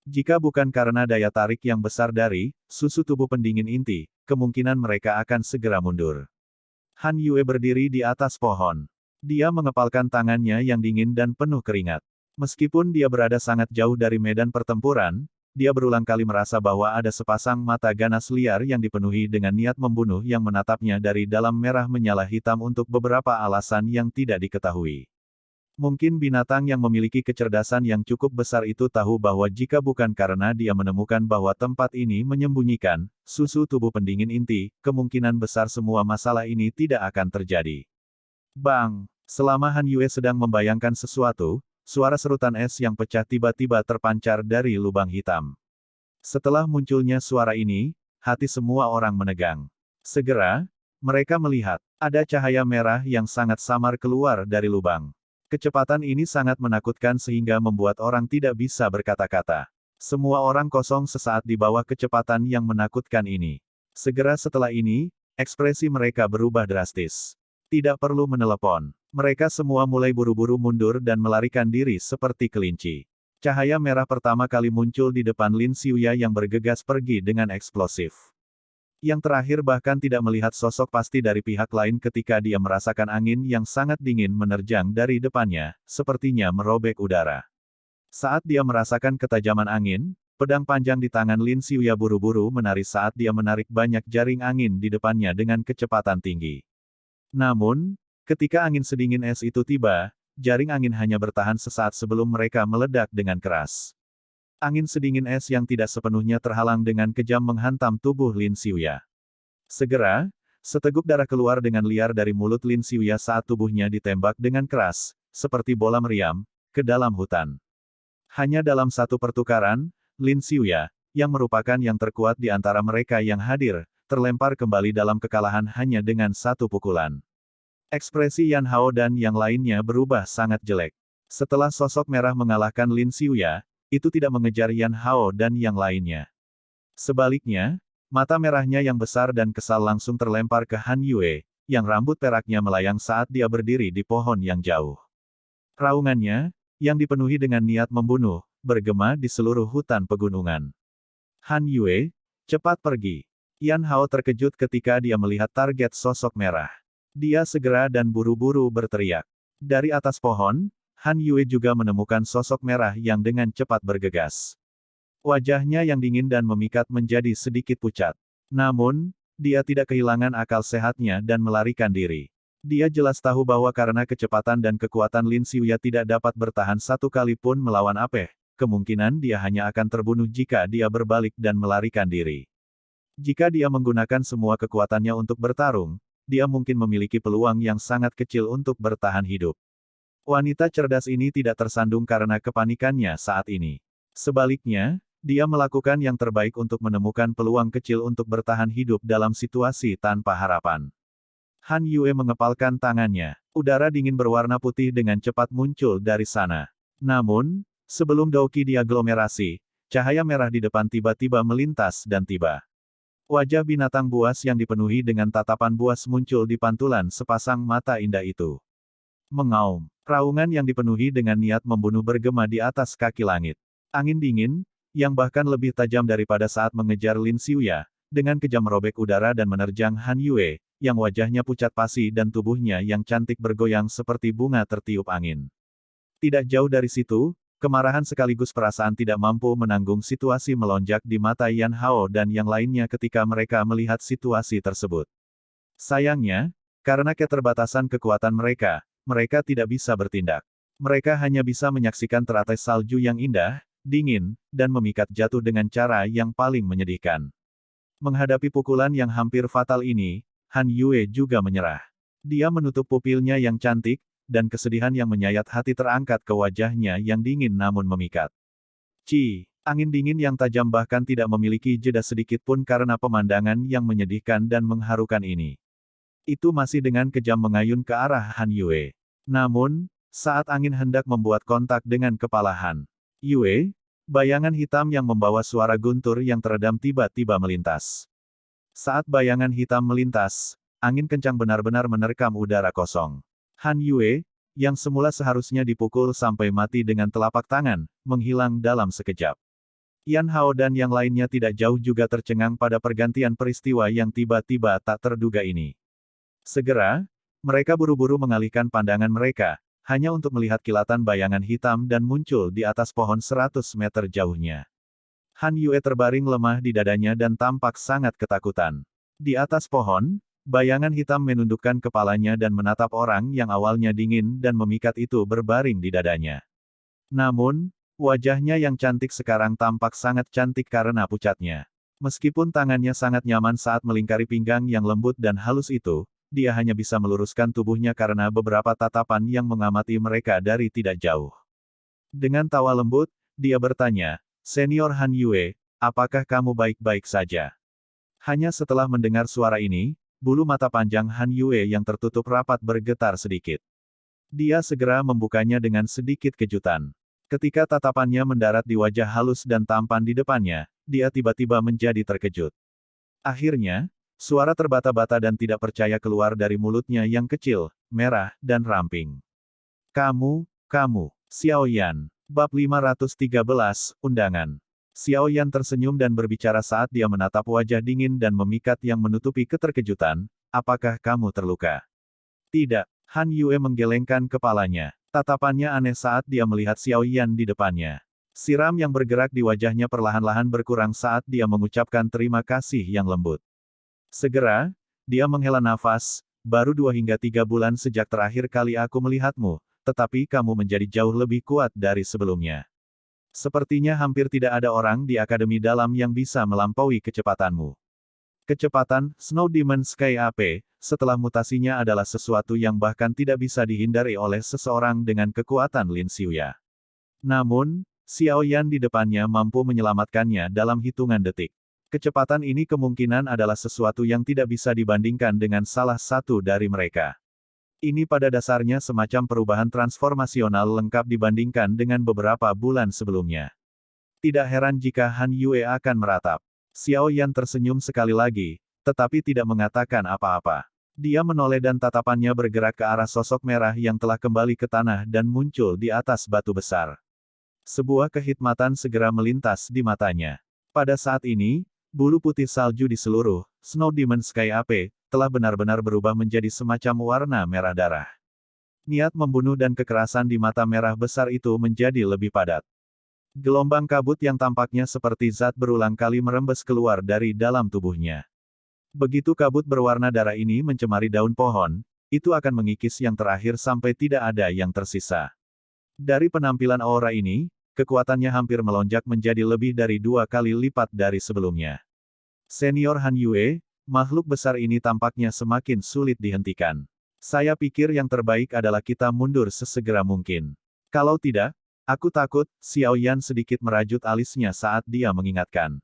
A: Jika bukan karena daya tarik yang besar dari susu tubuh pendingin inti, kemungkinan mereka akan segera mundur. Han Yue berdiri di atas pohon. Dia mengepalkan tangannya yang dingin dan penuh keringat. Meskipun dia berada sangat jauh dari medan pertempuran, dia berulang kali merasa bahwa ada sepasang mata ganas liar yang dipenuhi dengan niat membunuh yang menatapnya dari dalam merah menyala hitam untuk beberapa alasan yang tidak diketahui. Mungkin binatang yang memiliki kecerdasan yang cukup besar itu tahu bahwa jika bukan karena dia menemukan bahwa tempat ini menyembunyikan susu tubuh pendingin inti, kemungkinan besar semua masalah ini tidak akan terjadi. Bang! Selama Han Yue sedang membayangkan sesuatu, suara serutan es yang pecah tiba-tiba terpancar dari lubang hitam. Setelah munculnya suara ini, hati semua orang menegang. Segera, mereka melihat, ada cahaya merah yang sangat samar keluar dari lubang. Kecepatan ini sangat menakutkan sehingga membuat orang tidak bisa berkata-kata. Semua orang kosong sesaat di bawah kecepatan yang menakutkan ini. Segera setelah ini, ekspresi mereka berubah drastis. Tidak perlu menelepon. Mereka semua mulai buru-buru mundur dan melarikan diri seperti kelinci. Cahaya merah pertama kali muncul di depan Lin Xiuya yang bergegas pergi dengan eksplosif. Yang terakhir bahkan tidak melihat sosok pasti dari pihak lain ketika dia merasakan angin yang sangat dingin menerjang dari depannya, sepertinya merobek udara. Saat dia merasakan ketajaman angin, pedang panjang di tangan Lin Xiuya buru-buru menari saat dia menarik banyak jaring angin di depannya dengan kecepatan tinggi. Namun, ketika angin sedingin es itu tiba, jaring angin hanya bertahan sesaat sebelum mereka meledak dengan keras. Angin sedingin es yang tidak sepenuhnya terhalang dengan kejam menghantam tubuh Lin Xiuya. Segera, seteguk darah keluar dengan liar dari mulut Lin Xiuya saat tubuhnya ditembak dengan keras, seperti bola meriam, ke dalam hutan. Hanya dalam satu pertukaran, Lin Xiuya, yang merupakan yang terkuat di antara mereka yang hadir, terlempar kembali dalam kekalahan hanya dengan satu pukulan. Ekspresi Yan Hao dan yang lainnya berubah sangat jelek. Setelah sosok merah mengalahkan Lin Xiuya, itu tidak mengejar Yan Hao dan yang lainnya. Sebaliknya, mata merahnya yang besar dan kesal langsung terlempar ke Han Yue, yang rambut peraknya melayang saat dia berdiri di pohon yang jauh. Raungannya, yang dipenuhi dengan niat membunuh, bergema di seluruh hutan pegunungan. Han Yue, cepat pergi. Yan Hao terkejut ketika dia melihat target sosok merah. Dia segera dan buru-buru berteriak. Dari atas pohon, Han Yue juga menemukan sosok merah yang dengan cepat bergegas. Wajahnya yang dingin dan memikat menjadi sedikit pucat. Namun, dia tidak kehilangan akal sehatnya dan melarikan diri. Dia jelas tahu bahwa karena kecepatan dan kekuatan Lin Xiuya tidak dapat bertahan satu kali pun melawan Apeh, kemungkinan dia hanya akan terbunuh jika dia berbalik dan melarikan diri. Jika dia menggunakan semua kekuatannya untuk bertarung, dia mungkin memiliki peluang yang sangat kecil untuk bertahan hidup. Wanita cerdas ini tidak tersandung karena kepanikannya saat ini. Sebaliknya, dia melakukan yang terbaik untuk menemukan peluang kecil untuk bertahan hidup dalam situasi tanpa harapan. Han Yue mengepalkan tangannya. Udara dingin berwarna putih dengan cepat muncul dari sana. Namun, sebelum Douki diaglomerasi, cahaya merah di depan tiba-tiba melintas dan tiba. Wajah binatang buas yang dipenuhi dengan tatapan buas muncul di pantulan sepasang mata indah itu. Mengaum. Raungan yang dipenuhi dengan niat membunuh bergema di atas kaki langit. Angin dingin, yang bahkan lebih tajam daripada saat mengejar Lin Xiuya, dengan kejam merobek udara dan menerjang Han Yue, yang wajahnya pucat pasi dan tubuhnya yang cantik bergoyang seperti bunga tertiup angin. Tidak jauh dari situ, kemarahan sekaligus perasaan tidak mampu menanggung situasi melonjak di mata Yan Hao dan yang lainnya ketika mereka melihat situasi tersebut. Sayangnya, karena keterbatasan kekuatan mereka tidak bisa bertindak. Mereka hanya bisa menyaksikan teratai salju yang indah, dingin, dan memikat jatuh dengan cara yang paling menyedihkan. Menghadapi pukulan yang hampir fatal ini, Han Yue juga menyerah. Dia menutup pupilnya yang cantik, dan kesedihan yang menyayat hati terangkat ke wajahnya yang dingin namun memikat. Angin dingin yang tajam bahkan tidak memiliki jeda sedikit pun karena pemandangan yang menyedihkan dan mengharukan ini. Itu masih dengan kejam mengayun ke arah Han Yue. Namun, saat angin hendak membuat kontak dengan kepala Han Yue, bayangan hitam yang membawa suara guntur yang teredam tiba-tiba melintas. Saat bayangan hitam melintas, angin kencang benar-benar menerkam udara kosong. Han Yue, yang semula seharusnya dipukul sampai mati dengan telapak tangan, menghilang dalam sekejap. Yan Hao dan yang lainnya tidak jauh juga tercengang pada pergantian peristiwa yang tiba-tiba tak terduga ini. Segera, mereka buru-buru mengalihkan pandangan mereka, hanya untuk melihat kilatan bayangan hitam dan muncul di atas pohon 100 meter jauhnya. Han Yue terbaring lemah di dadanya dan tampak sangat ketakutan. Di atas pohon, bayangan hitam menundukkan kepalanya dan menatap orang yang awalnya dingin dan memikat itu berbaring di dadanya. Namun, wajahnya yang cantik sekarang tampak sangat cantik karena pucatnya. Meskipun tangannya sangat nyaman saat melingkari pinggang yang lembut dan halus itu, dia hanya bisa meluruskan tubuhnya karena beberapa tatapan yang mengamati mereka dari tidak jauh. Dengan tawa lembut, dia bertanya, "Senior Han Yue, apakah kamu baik-baik saja?" Hanya setelah mendengar suara ini, bulu mata panjang Han Yue yang tertutup rapat bergetar sedikit. Dia segera membukanya dengan sedikit kejutan. Ketika tatapannya mendarat di wajah halus dan tampan di depannya, dia tiba-tiba menjadi terkejut. Akhirnya, suara terbata-bata dan tidak percaya keluar dari mulutnya yang kecil, merah, dan ramping. Kamu, Xiao Yan. Bab 513, Undangan. Xiao Yan tersenyum dan berbicara saat dia menatap wajah dingin dan memikat yang menutupi keterkejutan, apakah kamu terluka? Tidak, Han Yue menggelengkan kepalanya. Tatapannya aneh saat dia melihat Xiao Yan di depannya. Siram yang bergerak di wajahnya perlahan-lahan berkurang saat dia mengucapkan terima kasih yang lembut. Segera, dia menghela nafas, baru 2 hingga 3 bulan sejak terakhir kali aku melihatmu, tetapi kamu menjadi jauh lebih kuat dari sebelumnya. Sepertinya hampir tidak ada orang di Akademi Dalam yang bisa melampaui kecepatanmu. Kecepatan, Snow Demon Sky AP, setelah mutasinya adalah sesuatu yang bahkan tidak bisa dihindari oleh seseorang dengan kekuatan Lin Xiuya. Namun, Xiao Yan di depannya mampu menyelamatkannya dalam hitungan detik. Kecepatan ini kemungkinan adalah sesuatu yang tidak bisa dibandingkan dengan salah satu dari mereka. Ini pada dasarnya semacam perubahan transformasional lengkap dibandingkan dengan beberapa bulan sebelumnya. Tidak heran jika Han Yue akan meratap. Xiao Yan tersenyum sekali lagi, tetapi tidak mengatakan apa-apa. Dia menoleh dan tatapannya bergerak ke arah sosok merah yang telah kembali ke tanah dan muncul di atas batu besar. Sebuah kehikmatan segera melintas di matanya. Pada saat ini, bulu putih salju di seluruh Snow Demon Sky AP telah benar-benar berubah menjadi semacam warna merah darah. Niat membunuh dan kekerasan di mata merah besar itu menjadi lebih padat. Gelombang kabut yang tampaknya seperti zat berulang kali merembes keluar dari dalam tubuhnya. Begitu kabut berwarna darah ini mencemari daun pohon, itu akan mengikis yang terakhir sampai tidak ada yang tersisa. Dari penampilan aura ini, kekuatannya hampir melonjak menjadi lebih dari 2 kali lipat dari sebelumnya. Senior Han Yue, makhluk besar ini tampaknya semakin sulit dihentikan. Saya pikir yang terbaik adalah kita mundur sesegera mungkin. Kalau tidak, aku takut, Xiao Yan sedikit merajut alisnya saat dia mengingatkan.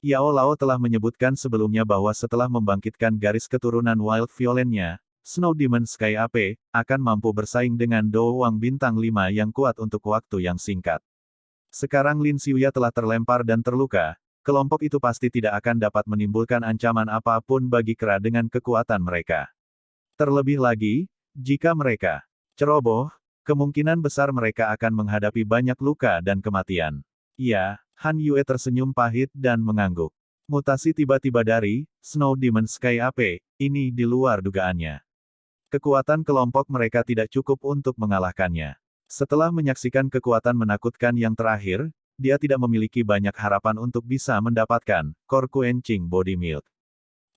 A: Yao Lao telah menyebutkan sebelumnya bahwa setelah membangkitkan garis keturunan Wild Violennya, Snow Demon Sky AP, akan mampu bersaing dengan Do Wang Bintang 5 yang kuat untuk waktu yang singkat. Sekarang Lin Xiuya telah terlempar dan terluka, kelompok itu pasti tidak akan dapat menimbulkan ancaman apapun bagi Kera dengan kekuatan mereka. Terlebih lagi, jika mereka ceroboh, kemungkinan besar mereka akan menghadapi banyak luka dan kematian. Ya, Han Yue tersenyum pahit dan mengangguk. Mutasi tiba-tiba dari Snow Demon Sky AP, ini di luar dugaannya. Kekuatan kelompok mereka tidak cukup untuk mengalahkannya. Setelah menyaksikan kekuatan menakutkan yang terakhir, dia tidak memiliki banyak harapan untuk bisa mendapatkan Core Quenching Body Milk.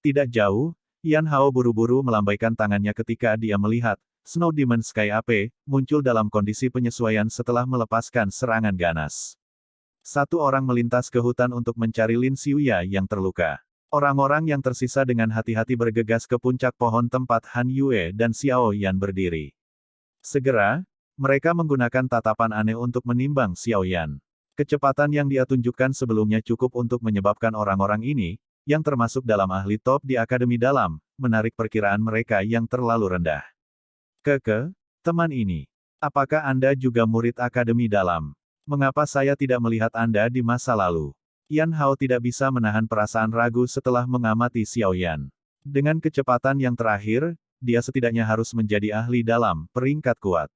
A: Tidak jauh, Yan Hao buru-buru melambaikan tangannya ketika dia melihat Snow Demon Sky AP muncul dalam kondisi penyesuaian setelah melepaskan serangan ganas. Satu orang melintas ke hutan untuk mencari Lin Xiuya yang terluka. Orang-orang yang tersisa dengan hati-hati bergegas ke puncak pohon tempat Han Yue dan Xiao Yan berdiri. Segera, mereka menggunakan tatapan aneh untuk menimbang Xiao Yan. Kecepatan yang dia tunjukkan sebelumnya cukup untuk menyebabkan orang-orang ini, yang termasuk dalam ahli top di Akademi Dalam, menarik perkiraan mereka yang terlalu rendah. Teman ini. Apakah Anda juga murid Akademi Dalam? Mengapa saya tidak melihat Anda di masa lalu? Yan Hao tidak bisa menahan perasaan ragu setelah mengamati Xiao Yan. Dengan kecepatan yang terakhir, dia setidaknya harus menjadi ahli dalam peringkat kuat.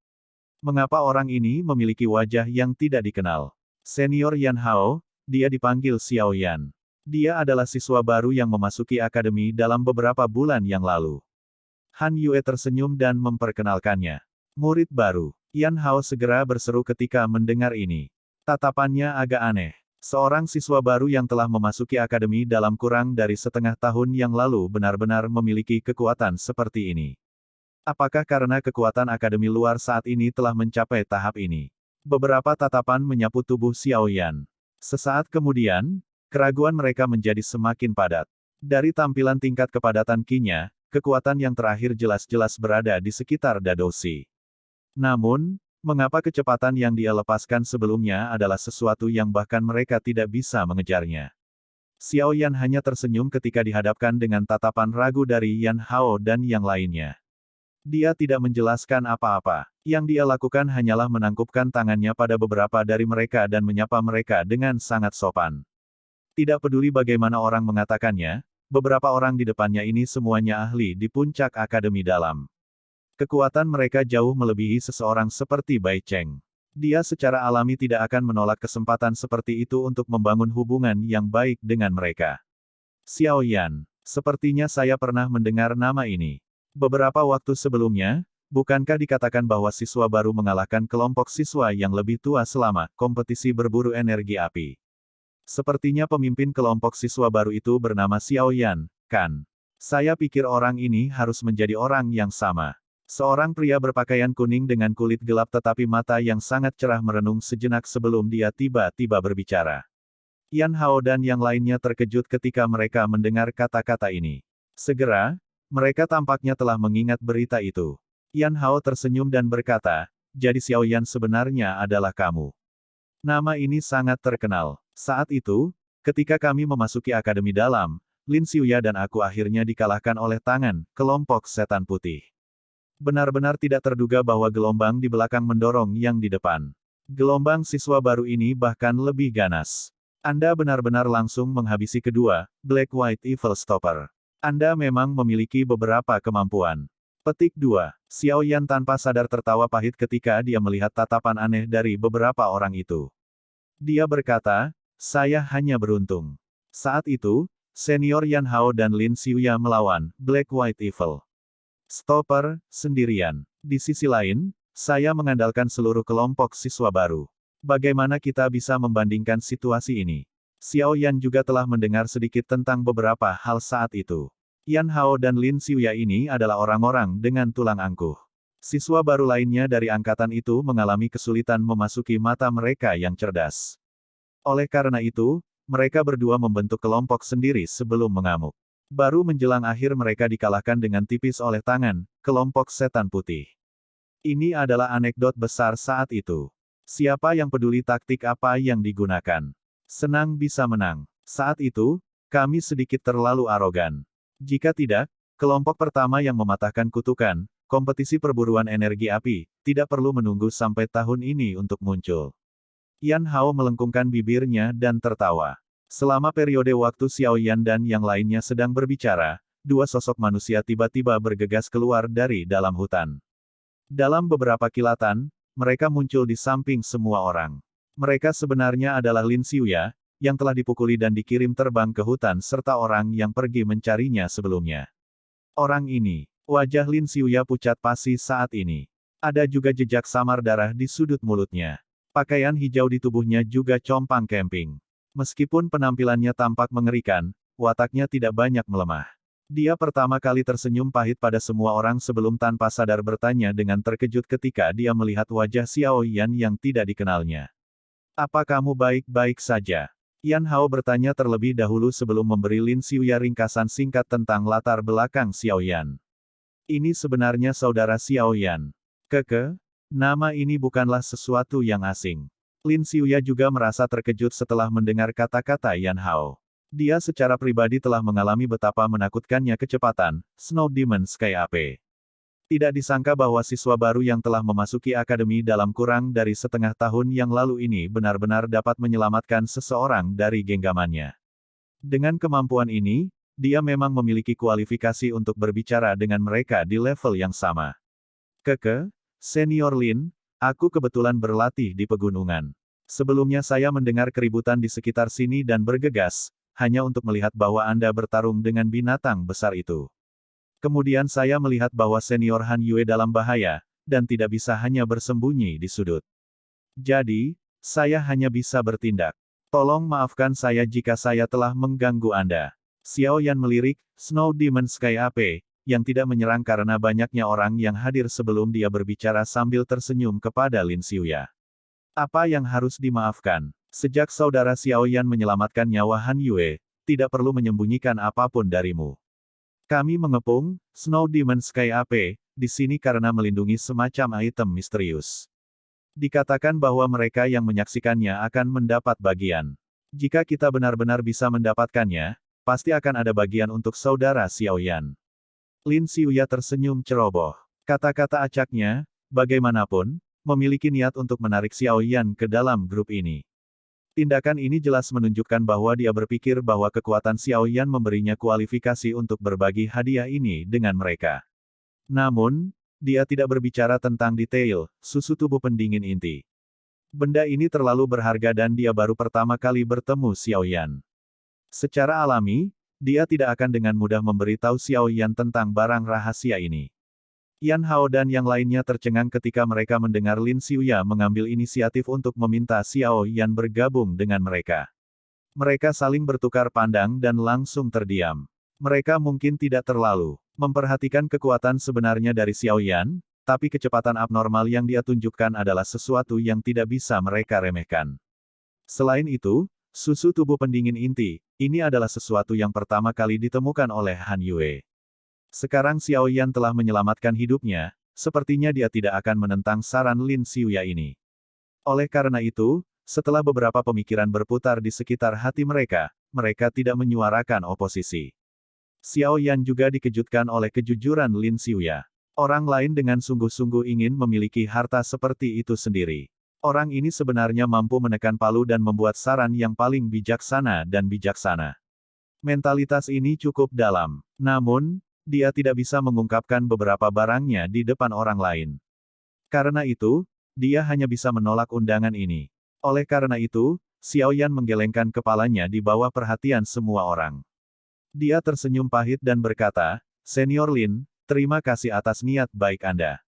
A: Mengapa orang ini memiliki wajah yang tidak dikenal? Senior Yan Hao, dia dipanggil Xiao Yan. Dia adalah siswa baru yang memasuki akademi dalam beberapa bulan yang lalu. Han Yue tersenyum dan memperkenalkannya. Murid baru. Yan Hao segera berseru ketika mendengar ini. Tatapannya agak aneh. Seorang siswa baru yang telah memasuki akademi dalam kurang dari setengah tahun yang lalu benar-benar memiliki kekuatan seperti ini. Apakah karena kekuatan akademi luar saat ini telah mencapai tahap ini? Beberapa tatapan menyapu tubuh Xiao Yan. Sesaat kemudian, keraguan mereka menjadi semakin padat. Dari tampilan tingkat kepadatan Qi-nya, kekuatan yang terakhir jelas-jelas berada di sekitar Dadoshi. Namun, mengapa kecepatan yang dia lepaskan sebelumnya adalah sesuatu yang bahkan mereka tidak bisa mengejarnya? Xiao Yan hanya tersenyum ketika dihadapkan dengan tatapan ragu dari Yan Hao dan yang lainnya. Dia tidak menjelaskan apa-apa. Yang dia lakukan hanyalah menangkupkan tangannya pada beberapa dari mereka dan menyapa mereka dengan sangat sopan. Tidak peduli bagaimana orang mengatakannya, beberapa orang di depannya ini semuanya ahli di puncak Akademi Dalam. Kekuatan mereka jauh melebihi seseorang seperti Bai Cheng. Dia secara alami tidak akan menolak kesempatan seperti itu untuk membangun hubungan yang baik dengan mereka. Xiao Yan, sepertinya saya pernah mendengar nama ini. Beberapa waktu sebelumnya, bukankah dikatakan bahwa siswa baru mengalahkan kelompok siswa yang lebih tua selama kompetisi berburu energi api? Sepertinya pemimpin kelompok siswa baru itu bernama Xiao Yan, kan? Saya pikir orang ini harus menjadi orang yang sama. Seorang pria berpakaian kuning dengan kulit gelap tetapi mata yang sangat cerah merenung sejenak sebelum dia tiba-tiba berbicara. Yan Hao dan yang lainnya terkejut ketika mereka mendengar kata-kata ini. Segera, mereka tampaknya telah mengingat berita itu. Yan Hao tersenyum dan berkata, jadi Xiao Yan sebenarnya adalah kamu. Nama ini sangat terkenal. Saat itu, ketika kami memasuki Akademi Dalam, Lin Xiuya dan aku akhirnya dikalahkan oleh tangan kelompok setan putih. Benar-benar tidak terduga bahwa gelombang di belakang mendorong yang di depan. Gelombang siswa baru ini bahkan lebih ganas. Anda benar-benar langsung menghabisi kedua, Black White Evil Stopper. Anda memang memiliki beberapa kemampuan. Petik 2. Xiao Yan tanpa sadar tertawa pahit ketika dia melihat tatapan aneh dari beberapa orang itu. Dia berkata, saya hanya beruntung. Saat itu, senior Yan Hao dan Lin Xiuya melawan Black White Evil Stopper sendirian. Di sisi lain, saya mengandalkan seluruh kelompok siswa baru. Bagaimana kita bisa membandingkan situasi ini? Xiao Yan juga telah mendengar sedikit tentang beberapa hal saat itu. Yan Hao dan Lin Xiuya ini adalah orang-orang dengan tulang angkuh. Siswa baru lainnya dari angkatan itu mengalami kesulitan memasuki mata mereka yang cerdas. Oleh karena itu, mereka berdua membentuk kelompok sendiri sebelum mengamuk. Baru menjelang akhir mereka dikalahkan dengan tipis oleh tangan kelompok setan putih. Ini adalah anekdot besar saat itu. Siapa yang peduli taktik apa yang digunakan? Senang bisa menang. Saat itu, kami sedikit terlalu arogan. Jika tidak, Kelompok pertama yang mematahkan kutukan, kompetisi perburuan energi api, tidak perlu menunggu sampai tahun ini untuk muncul. Yan Hao melengkungkan bibirnya dan tertawa. Selama periode waktu Xiao Yan dan yang lainnya sedang berbicara, dua sosok manusia tiba-tiba bergegas keluar dari dalam hutan. Dalam beberapa kilatan, mereka muncul di samping semua orang. Mereka sebenarnya adalah Lin Xiuya, yang telah dipukuli dan dikirim terbang ke hutan serta orang yang pergi mencarinya sebelumnya. Orang ini, wajah Lin Xiuya pucat pasi saat ini. Ada juga jejak samar darah di sudut mulutnya. Pakaian hijau di tubuhnya juga compang-camping. Meskipun penampilannya tampak mengerikan, wataknya tidak banyak melemah. Dia pertama kali tersenyum pahit pada semua orang sebelum tanpa sadar bertanya dengan terkejut ketika dia melihat wajah Xiao Yan yang tidak dikenalnya. Apa kamu baik-baik saja? Yan Hao bertanya terlebih dahulu sebelum memberi Lin Xiuya ringkasan singkat tentang latar belakang Xiao Yan. Ini sebenarnya saudara Xiao Yan. Nama ini bukanlah sesuatu yang asing. Lin Xiuya juga merasa terkejut setelah mendengar kata-kata Yan Hao. Dia secara pribadi telah mengalami betapa menakutkannya kecepatan Snow Demon Sky AP. Tidak disangka bahwa siswa baru yang telah memasuki akademi dalam kurang dari setengah tahun yang lalu ini benar-benar dapat menyelamatkan seseorang dari genggamannya. Dengan kemampuan ini, dia memang memiliki kualifikasi untuk berbicara dengan mereka di level yang sama. Senior Lin, aku kebetulan berlatih di pegunungan. Sebelumnya saya mendengar keributan di sekitar sini dan bergegas, hanya untuk melihat bahwa Anda bertarung dengan binatang besar itu. Kemudian saya melihat bahwa senior Han Yue dalam bahaya, dan tidak bisa hanya bersembunyi di sudut. Jadi, saya hanya bisa bertindak. Tolong maafkan saya jika saya telah mengganggu Anda. Xiao Yan melirik, Snow Demon Sky AP, yang tidak menyerang karena banyaknya orang yang hadir sebelum dia berbicara sambil tersenyum kepada Lin Xiuya. Apa yang harus dimaafkan? Sejak saudara Xiao Yan menyelamatkan nyawa Han Yue, tidak perlu menyembunyikan apapun darimu. Kami mengepung Snow Demon Sky AP di sini karena melindungi semacam item misterius. Dikatakan bahwa mereka yang menyaksikannya akan mendapat bagian. Jika kita benar-benar bisa mendapatkannya, pasti akan ada bagian untuk saudara Xiao Yan. Lin Xiuya tersenyum ceroboh. Kata-kata acaknya, bagaimanapun, memiliki niat untuk menarik Xiao Yan ke dalam grup ini. Tindakan ini jelas menunjukkan bahwa dia berpikir bahwa kekuatan Xiao Yan memberinya kualifikasi untuk berbagi hadiah ini dengan mereka. Namun, dia tidak berbicara tentang detail, susu tubuh pendingin inti. Benda ini terlalu berharga dan dia baru pertama kali bertemu Xiao Yan. Secara alami, dia tidak akan dengan mudah memberitahu Xiao Yan tentang barang rahasia ini. Yan Hao dan yang lainnya tercengang ketika mereka mendengar Lin Xiuya mengambil inisiatif untuk meminta Xiao Yan bergabung dengan mereka. Mereka saling bertukar pandang dan langsung terdiam. Mereka mungkin tidak terlalu memperhatikan kekuatan sebenarnya dari Xiao Yan, tapi kecepatan abnormal yang dia tunjukkan adalah sesuatu yang tidak bisa mereka remehkan. Selain itu, susu tubuh pendingin inti, ini adalah sesuatu yang pertama kali ditemukan oleh Han Yue. Sekarang Xiao Yan telah menyelamatkan hidupnya, sepertinya dia tidak akan menentang saran Lin Xiuya ini. Oleh karena itu, setelah beberapa pemikiran berputar di sekitar hati mereka, mereka tidak menyuarakan oposisi. Xiao Yan juga dikejutkan oleh kejujuran Lin Xiuya. Orang lain dengan sungguh-sungguh ingin memiliki harta seperti itu sendiri. Orang ini sebenarnya mampu menekan palu dan membuat saran yang paling bijaksana dan bijaksana. Mentalitas ini cukup dalam. Namun, dia tidak bisa mengungkapkan beberapa barangnya di depan orang lain. Karena itu, dia hanya bisa menolak undangan ini. Oleh karena itu, Xiao Yan menggelengkan kepalanya di bawah perhatian semua orang. Dia tersenyum pahit dan berkata, Senior Lin, terima kasih atas niat baik Anda.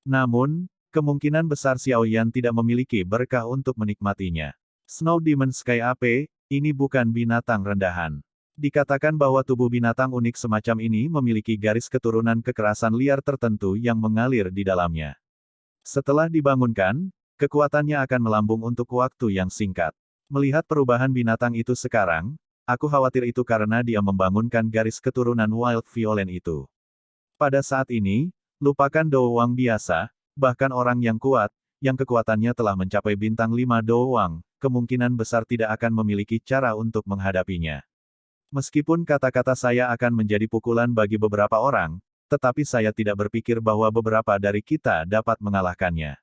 A: Namun, kemungkinan besar Xiao Yan tidak memiliki berkah untuk menikmatinya. Snow Demon Sky AP, ini bukan binatang rendahan. Dikatakan bahwa tubuh binatang unik semacam ini memiliki garis keturunan kekerasan liar tertentu yang mengalir di dalamnya. Setelah dibangunkan, kekuatannya akan melambung untuk waktu yang singkat. Melihat perubahan binatang itu sekarang, aku khawatir itu karena dia membangunkan garis keturunan Wild Violent itu. Pada saat ini, lupakan Doowang biasa, bahkan orang yang kuat, yang kekuatannya telah mencapai bintang 5 Doowang, kemungkinan besar tidak akan memiliki cara untuk menghadapinya. Meskipun kata-kata saya akan menjadi pukulan bagi beberapa orang, tetapi saya tidak berpikir bahwa beberapa dari kita dapat mengalahkannya.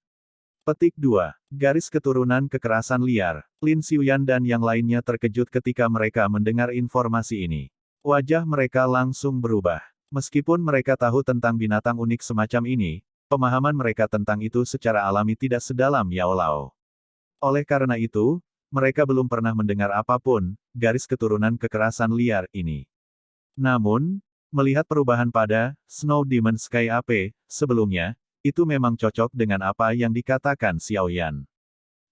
A: Petik 2. Garis keturunan kekerasan liar. Lin Xiuyan dan yang lainnya terkejut ketika mereka mendengar informasi ini. Wajah mereka langsung berubah. Meskipun mereka tahu tentang binatang unik semacam ini, pemahaman mereka tentang itu secara alami tidak sedalam Yao Lao. Oleh karena itu, mereka belum pernah mendengar apapun, garis keturunan kekerasan liar ini. Namun, melihat perubahan pada Snow Demon Sky AP sebelumnya, itu memang cocok dengan apa yang dikatakan Xiao Yan.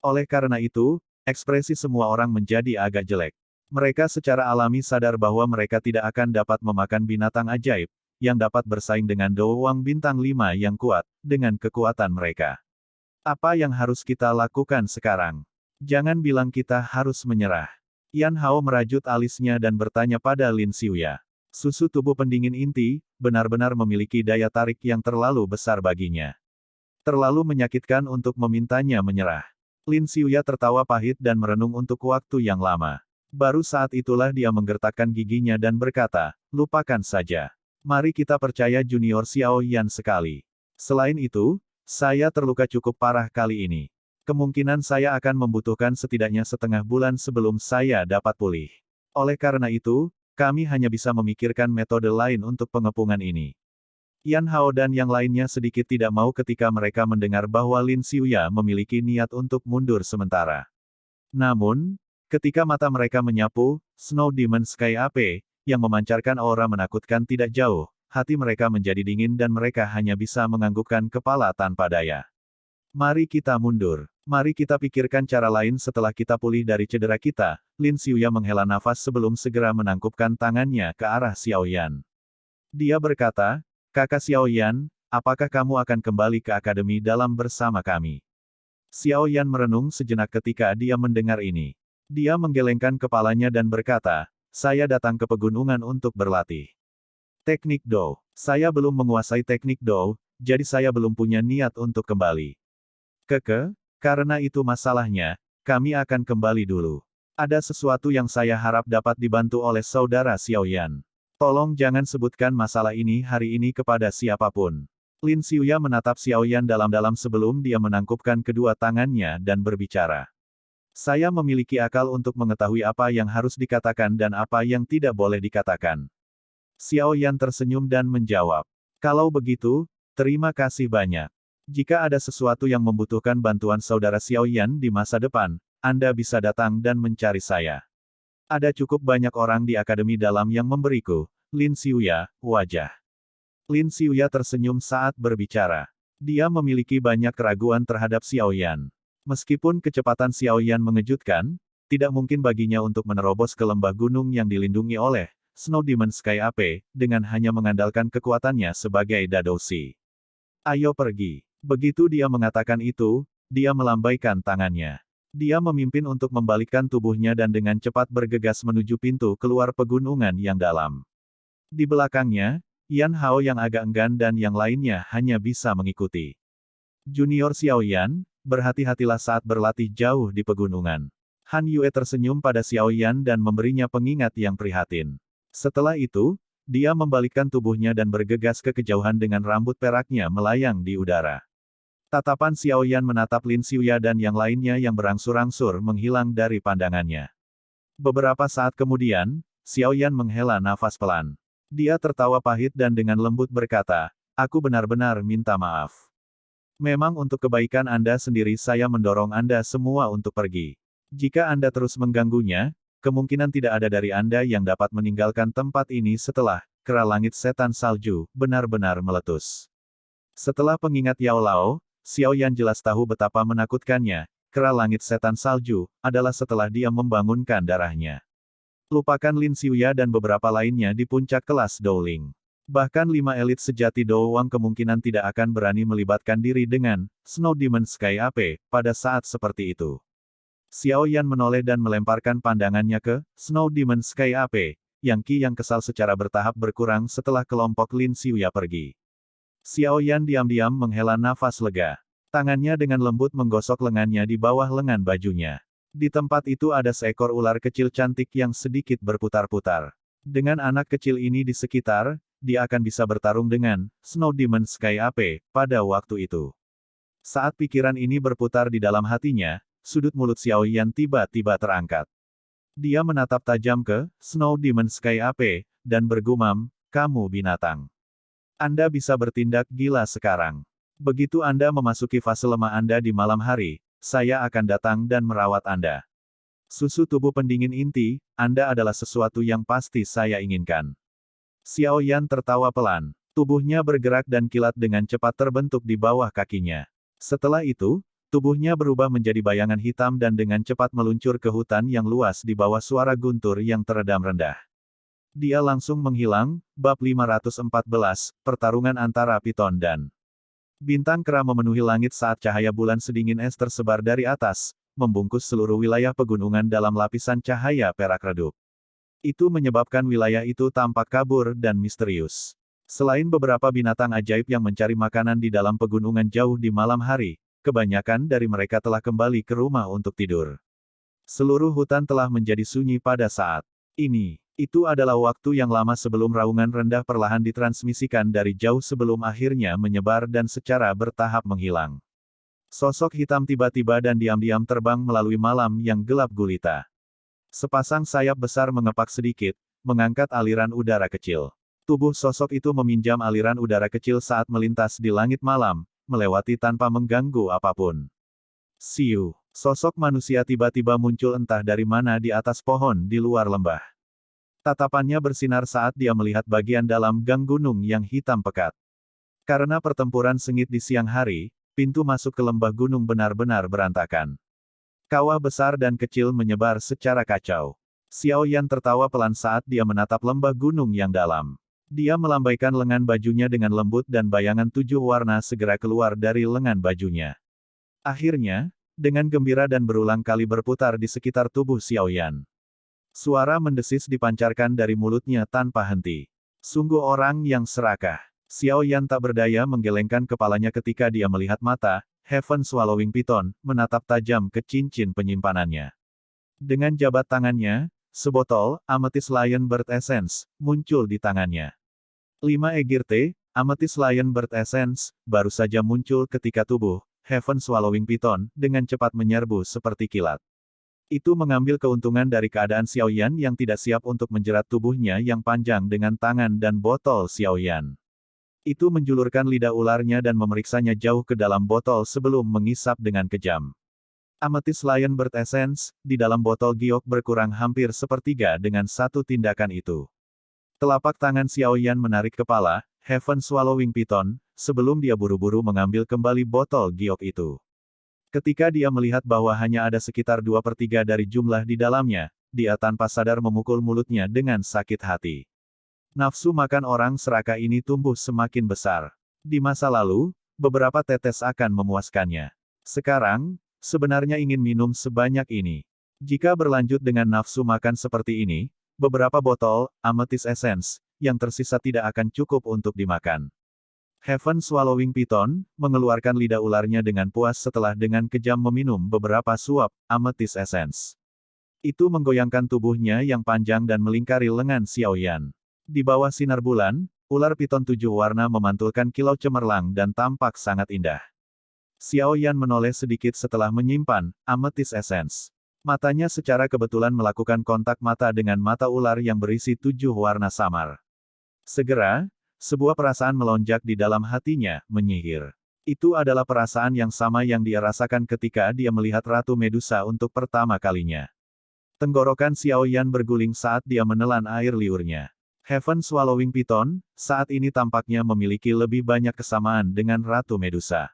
A: Oleh karena itu, ekspresi semua orang menjadi agak jelek. Mereka secara alami sadar bahwa mereka tidak akan dapat memakan binatang ajaib, yang dapat bersaing dengan Doowang Bintang 5 yang kuat, dengan kekuatan mereka. Apa yang harus kita lakukan sekarang? Jangan bilang kita harus menyerah. Yan Hao merajut alisnya dan bertanya pada Lin Xiuya. Susu tubuh pendingin inti, benar-benar memiliki daya tarik yang terlalu besar baginya. Terlalu menyakitkan untuk memintanya menyerah. Lin Xiuya tertawa pahit dan merenung untuk waktu yang lama. Baru saat itulah dia menggertakkan giginya dan berkata, lupakan saja. Mari kita percaya junior Xiao Yan sekali. Selain itu, saya terluka cukup parah kali ini. Kemungkinan saya akan membutuhkan setidaknya setengah bulan sebelum saya dapat pulih. Oleh karena itu, kami hanya bisa memikirkan metode lain untuk pengepungan ini. Yan Hao dan yang lainnya sedikit tidak mau ketika mereka mendengar bahwa Lin Xiuya memiliki niat untuk mundur sementara. Namun, ketika mata mereka menyapu, Snow Demon Sky AP, yang memancarkan aura menakutkan tidak jauh, hati mereka menjadi dingin dan mereka hanya bisa menganggukkan kepala tanpa daya. Mari kita mundur. Mari kita pikirkan cara lain setelah kita pulih dari cedera kita. Lin Xiuya menghela nafas sebelum segera menangkupkan tangannya ke arah Xiao Yan. Dia berkata, Kakak Xiao Yan, apakah kamu akan kembali ke akademi dalam bersama kami? Xiao Yan merenung sejenak ketika dia mendengar ini. Dia menggelengkan kepalanya dan berkata, saya datang ke pegunungan untuk berlatih. Teknik Dou. Saya belum menguasai teknik Dou, jadi saya belum punya niat untuk kembali. Karena itu masalahnya, kami akan kembali dulu. Ada sesuatu yang saya harap dapat dibantu oleh saudara Xiao Yan. Tolong jangan sebutkan masalah ini hari ini kepada siapapun. Lin Xiuya menatap Xiao Yan dalam-dalam sebelum dia menangkupkan kedua tangannya dan berbicara. Saya memiliki akal untuk mengetahui apa yang harus dikatakan dan apa yang tidak boleh dikatakan. Xiao Yan tersenyum dan menjawab. Kalau begitu, terima kasih banyak. Jika ada sesuatu yang membutuhkan bantuan saudara Xiao Yan di masa depan, Anda bisa datang dan mencari saya. Ada cukup banyak orang di akademi dalam yang memberiku. Lin Xiuya, wajah. Lin Xiuya tersenyum saat berbicara. Dia memiliki banyak keraguan terhadap Xiao Yan. Meskipun kecepatan Xiao Yan mengejutkan, tidak mungkin baginya untuk menerobos ke lembah gunung yang dilindungi oleh Snow Demon Sky AP, dengan hanya mengandalkan kekuatannya sebagai Dadoushi. Ayo pergi. Begitu dia mengatakan itu, dia melambaikan tangannya. Dia memimpin untuk membalikkan tubuhnya dan dengan cepat bergegas menuju pintu keluar pegunungan yang dalam. Di belakangnya, Yan Hao yang agak enggan dan yang lainnya hanya bisa mengikuti. Junior Xiao Yan, berhati-hatilah saat berlatih jauh di pegunungan. Han Yue tersenyum pada Xiao Yan dan memberinya pengingat yang prihatin. Setelah itu, dia membalikkan tubuhnya dan bergegas ke kejauhan dengan rambut peraknya melayang di udara. Tatapan Xiao Yan menatap Lin Xiuya dan yang lainnya yang berangsur-angsur menghilang dari pandangannya. Beberapa saat kemudian, Xiao Yan menghela nafas pelan. Dia tertawa pahit dan dengan lembut berkata, aku benar-benar minta maaf. Memang untuk kebaikan Anda sendiri saya mendorong Anda semua untuk pergi. Jika Anda terus mengganggunya, kemungkinan tidak ada dari Anda yang dapat meninggalkan tempat ini setelah kera langit setan salju benar-benar meletus. Setelah pengingat Yao Lao, Xiao Yan jelas tahu betapa menakutkannya, kera langit setan salju, adalah setelah dia membangunkan darahnya. Lupakan Lin Xiuya dan beberapa lainnya di puncak kelas Dowling. Bahkan 5 elit sejati Doowang kemungkinan tidak akan berani melibatkan diri dengan Snow Demon Sky AP pada saat seperti itu. Xiao Yan menoleh dan melemparkan pandangannya ke Snow Demon Sky AP, yang kesal secara bertahap berkurang setelah kelompok Lin Xiuya pergi. Xiao Yan diam-diam menghela nafas lega. Tangannya dengan lembut menggosok lengannya di bawah lengan bajunya. Di tempat itu ada seekor ular kecil cantik yang sedikit berputar-putar. Dengan anak kecil ini di sekitar, dia akan bisa bertarung dengan Snow Demon Sky AP pada waktu itu. Saat pikiran ini berputar di dalam hatinya, sudut mulut Xiao Yan tiba-tiba terangkat. Dia menatap tajam ke Snow Demon Sky AP, dan bergumam, "Kamu binatang. Anda bisa bertindak gila sekarang. Begitu Anda memasuki fase lemah Anda di malam hari, saya akan datang dan merawat Anda. Susu tubuh pendingin inti, Anda adalah sesuatu yang pasti saya inginkan." Xiao Yan tertawa pelan. Tubuhnya bergerak dan kilat dengan cepat terbentuk di bawah kakinya. Setelah itu, tubuhnya berubah menjadi bayangan hitam dan dengan cepat meluncur ke hutan yang luas di bawah suara guntur yang teredam rendah. Dia langsung menghilang. Bab 514, Pertarungan antara Piton dan Bintang Kera memenuhi langit saat cahaya bulan sedingin es tersebar dari atas, membungkus seluruh wilayah pegunungan dalam lapisan cahaya perak redup. Itu menyebabkan wilayah itu tampak kabur dan misterius. Selain beberapa binatang ajaib yang mencari makanan di dalam pegunungan jauh di malam hari, kebanyakan dari mereka telah kembali ke rumah untuk tidur. Seluruh hutan telah menjadi sunyi pada saat ini. Itu adalah waktu yang lama sebelum raungan rendah perlahan ditransmisikan dari jauh sebelum akhirnya menyebar dan secara bertahap menghilang. Sosok hitam tiba-tiba dan diam-diam terbang melalui malam yang gelap gulita. Sepasang sayap besar mengepak sedikit, mengangkat aliran udara kecil. Tubuh sosok itu meminjam aliran udara kecil saat melintas di langit malam, melewati tanpa mengganggu apapun. Siu, sosok manusia tiba-tiba muncul entah dari mana di atas pohon di luar lembah. Tatapannya bersinar saat dia melihat bagian dalam gang gunung yang hitam pekat. Karena pertempuran sengit di siang hari, pintu masuk ke lembah gunung benar-benar berantakan. Kawah besar dan kecil menyebar secara kacau. Xiao Yan tertawa pelan saat dia menatap lembah gunung yang dalam. Dia melambaikan lengan bajunya dengan lembut dan bayangan 7 warna segera keluar dari lengan bajunya. Akhirnya, dengan gembira dan berulang kali berputar di sekitar tubuh Xiao Yan. Suara mendesis dipancarkan dari mulutnya tanpa henti. Sungguh orang yang serakah. Xiao Yan tak berdaya menggelengkan kepalanya ketika dia melihat mata Heaven Swallowing Python menatap tajam ke cincin penyimpanannya. Dengan jabat tangannya, sebotol Amethyst Lion Bird Essence muncul di tangannya. 5 Egirte, Amethyst Lion Bird Essence, baru saja muncul ketika tubuh Heaven Swallowing Python dengan cepat menyerbu seperti kilat. Itu mengambil keuntungan dari keadaan Xiao Yan yang tidak siap untuk menjerat tubuhnya yang panjang dengan tangan dan botol Xiao Yan. Itu menjulurkan lidah ularnya dan memeriksanya jauh ke dalam botol sebelum mengisap dengan kejam. Amethyst Lion Bird Essence, di dalam botol giok berkurang hampir sepertiga dengan satu tindakan itu. Telapak tangan Xiao Yan menarik kepala Heaven Swallowing Python, sebelum dia buru-buru mengambil kembali botol giok itu. Ketika dia melihat bahwa hanya ada sekitar 2/3 dari jumlah di dalamnya, dia tanpa sadar memukul mulutnya dengan sakit hati. Nafsu makan orang serakah ini tumbuh semakin besar. Di masa lalu, beberapa tetes akan memuaskannya. Sekarang, sebenarnya ingin minum sebanyak ini. Jika berlanjut dengan nafsu makan seperti ini, beberapa botol Amethyst Essence yang tersisa tidak akan cukup untuk dimakan. Heaven Swallowing Python mengeluarkan lidah ularnya dengan puas setelah dengan kejam meminum beberapa suap Amethyst Essence. Itu menggoyangkan tubuhnya yang panjang dan melingkari lengan Xiao Yan. Di bawah sinar bulan, ular piton 7 warna memantulkan kilau cemerlang dan tampak sangat indah. Xiao Yan menoleh sedikit setelah menyimpan Amethyst Essence. Matanya secara kebetulan melakukan kontak mata dengan mata ular yang berisi 7 warna samar. Segera, sebuah perasaan melonjak di dalam hatinya, menyihir. Itu adalah perasaan yang sama yang dia rasakan ketika dia melihat Ratu Medusa untuk pertama kalinya. Tenggorokan Xiao Yan berguling saat dia menelan air liurnya. Heaven Swallowing Python, saat ini tampaknya memiliki lebih banyak kesamaan dengan Ratu Medusa.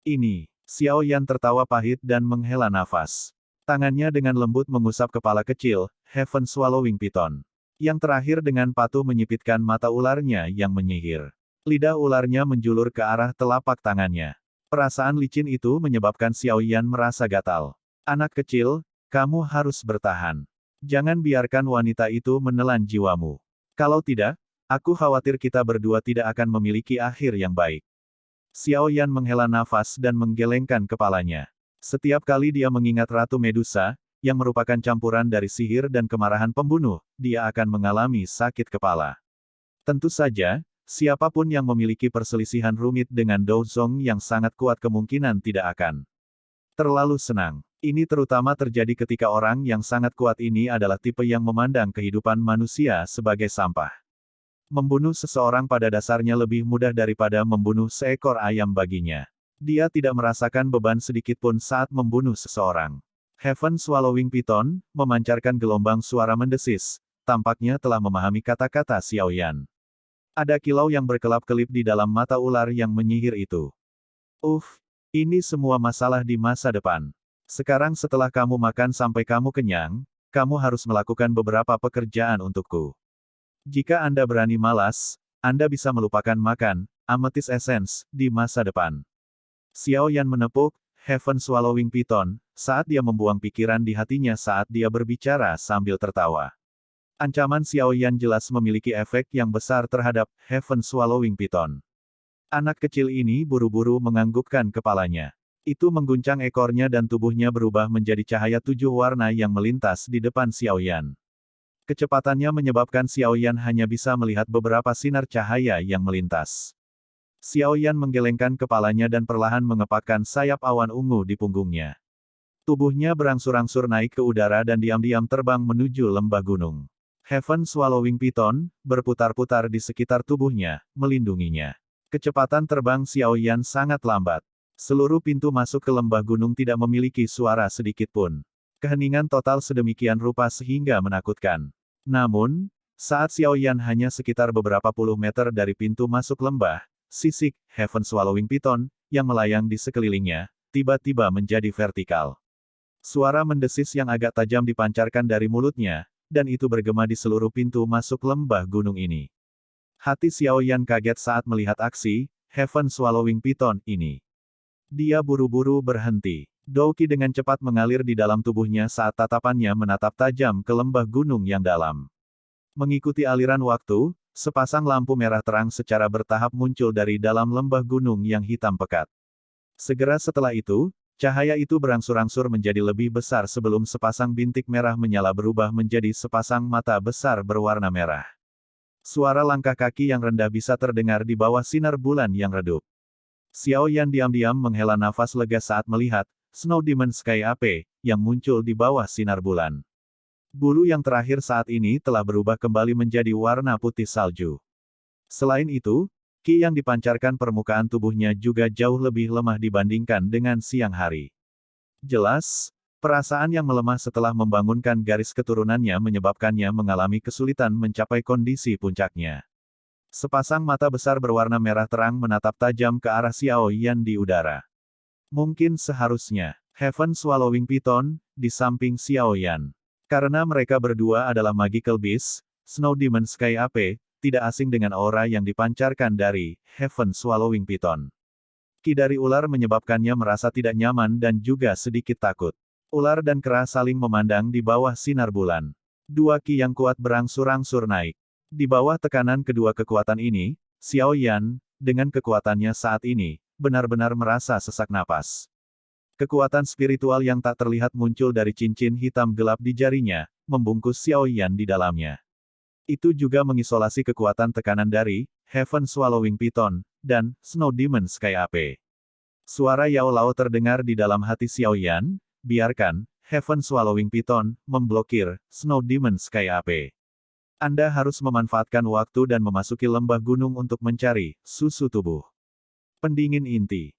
A: Ini, Xiao Yan tertawa pahit dan menghela nafas. Tangannya dengan lembut mengusap kepala kecil, Heaven Swallowing Python. Yang terakhir dengan patuh menyipitkan mata ularnya yang menyihir. Lidah ularnya menjulur ke arah telapak tangannya. Perasaan licin itu menyebabkan Xiao Yan merasa gatal. Anak kecil, kamu harus bertahan. Jangan biarkan wanita itu menelan jiwamu. Kalau tidak, aku khawatir kita berdua tidak akan memiliki akhir yang baik. Xiao Yan menghela nafas dan menggelengkan kepalanya. Setiap kali dia mengingat Ratu Medusa, yang merupakan campuran dari sihir dan kemarahan pembunuh, dia akan mengalami sakit kepala. Tentu saja, siapapun yang memiliki perselisihan rumit dengan Douzong yang sangat kuat kemungkinan tidak akan terlalu senang. Ini terutama terjadi ketika orang yang sangat kuat ini adalah tipe yang memandang kehidupan manusia sebagai sampah. Membunuh seseorang pada dasarnya lebih mudah daripada membunuh seekor ayam baginya. Dia tidak merasakan beban sedikitpun saat membunuh seseorang. Heaven Swallowing Python memancarkan gelombang suara mendesis, tampaknya telah memahami kata-kata Xiao Yan. Ada kilau yang berkelap-kelip di dalam mata ular yang menyihir itu. Ini semua masalah di masa depan. Sekarang setelah kamu makan sampai kamu kenyang, kamu harus melakukan beberapa pekerjaan untukku. Jika Anda berani malas, Anda bisa melupakan makan Amethyst Essence di masa depan. Xiao Yan menepuk Heaven Swallowing Python saat dia membuang pikiran di hatinya saat dia berbicara sambil tertawa. Ancaman Xiao Yan jelas memiliki efek yang besar terhadap Heaven Swallowing Python. Anak kecil ini buru-buru menganggukkan kepalanya. Itu mengguncang ekornya dan tubuhnya berubah menjadi cahaya 7 warna yang melintas di depan Xiao Yan. Kecepatannya menyebabkan Xiao Yan hanya bisa melihat beberapa sinar cahaya yang melintas. Xiao Yan menggelengkan kepalanya dan perlahan mengepakkan sayap awan ungu di punggungnya. Tubuhnya berangsur-angsur naik ke udara dan diam-diam terbang menuju lembah gunung. Heaven Swallowing Python berputar-putar di sekitar tubuhnya, melindunginya. Kecepatan terbang Xiao Yan sangat lambat. Seluruh pintu masuk ke lembah gunung tidak memiliki suara sedikit pun. Keheningan total sedemikian rupa sehingga menakutkan. Namun, saat Xiao Yan hanya sekitar beberapa puluh meter dari pintu masuk lembah, sisik Heaven Swallowing Python yang melayang di sekelilingnya tiba-tiba menjadi vertikal. Suara mendesis yang agak tajam dipancarkan dari mulutnya, dan itu bergema di seluruh pintu masuk lembah gunung ini. Hati Xiao Yan kaget saat melihat aksi Heaven Swallowing Python ini. Dia buru-buru berhenti. Douqi dengan cepat mengalir di dalam tubuhnya saat tatapannya menatap tajam ke lembah gunung yang dalam. Mengikuti aliran waktu, sepasang lampu merah terang secara bertahap muncul dari dalam lembah gunung yang hitam pekat. Segera setelah itu, cahaya itu berangsur-angsur menjadi lebih besar sebelum sepasang bintik merah menyala berubah menjadi sepasang mata besar berwarna merah. Suara langkah kaki yang rendah bisa terdengar di bawah sinar bulan yang redup. Xiao Yan diam-diam menghela nafas lega saat melihat Snow Demon Sky AP yang muncul di bawah sinar bulan. Bulu yang terakhir saat ini telah berubah kembali menjadi warna putih salju. Selain itu, ki yang dipancarkan permukaan tubuhnya juga jauh lebih lemah dibandingkan dengan siang hari. Jelas, perasaan yang melemah setelah membangunkan garis keturunannya menyebabkannya mengalami kesulitan mencapai kondisi puncaknya. Sepasang mata besar berwarna merah terang menatap tajam ke arah Xiao Yan di udara. Mungkin seharusnya, Heaven Swallowing Python, di samping Xiao Yan. Karena mereka berdua adalah Magical Beast, Snow Demon Sky AP, tidak asing dengan aura yang dipancarkan dari Heaven Swallowing Python. Ki dari ular menyebabkannya merasa tidak nyaman dan juga sedikit takut. Ular dan kera saling memandang di bawah sinar bulan. Dua ki yang kuat berangsur-angsur naik. Di bawah tekanan kedua kekuatan ini, Xiao Yan, dengan kekuatannya saat ini, benar-benar merasa sesak napas. Kekuatan spiritual yang tak terlihat muncul dari cincin hitam gelap di jarinya, membungkus Xiao Yan di dalamnya. Itu juga mengisolasi kekuatan tekanan dari Heaven Swallowing Python dan Snow Demon Sky AP. Suara Yao Lao terdengar di dalam hati Xiao Yan, biarkan Heaven Swallowing Python memblokir Snow Demon Sky AP. Anda harus memanfaatkan waktu dan memasuki lembah gunung untuk mencari susu tubuh. Pendingin inti.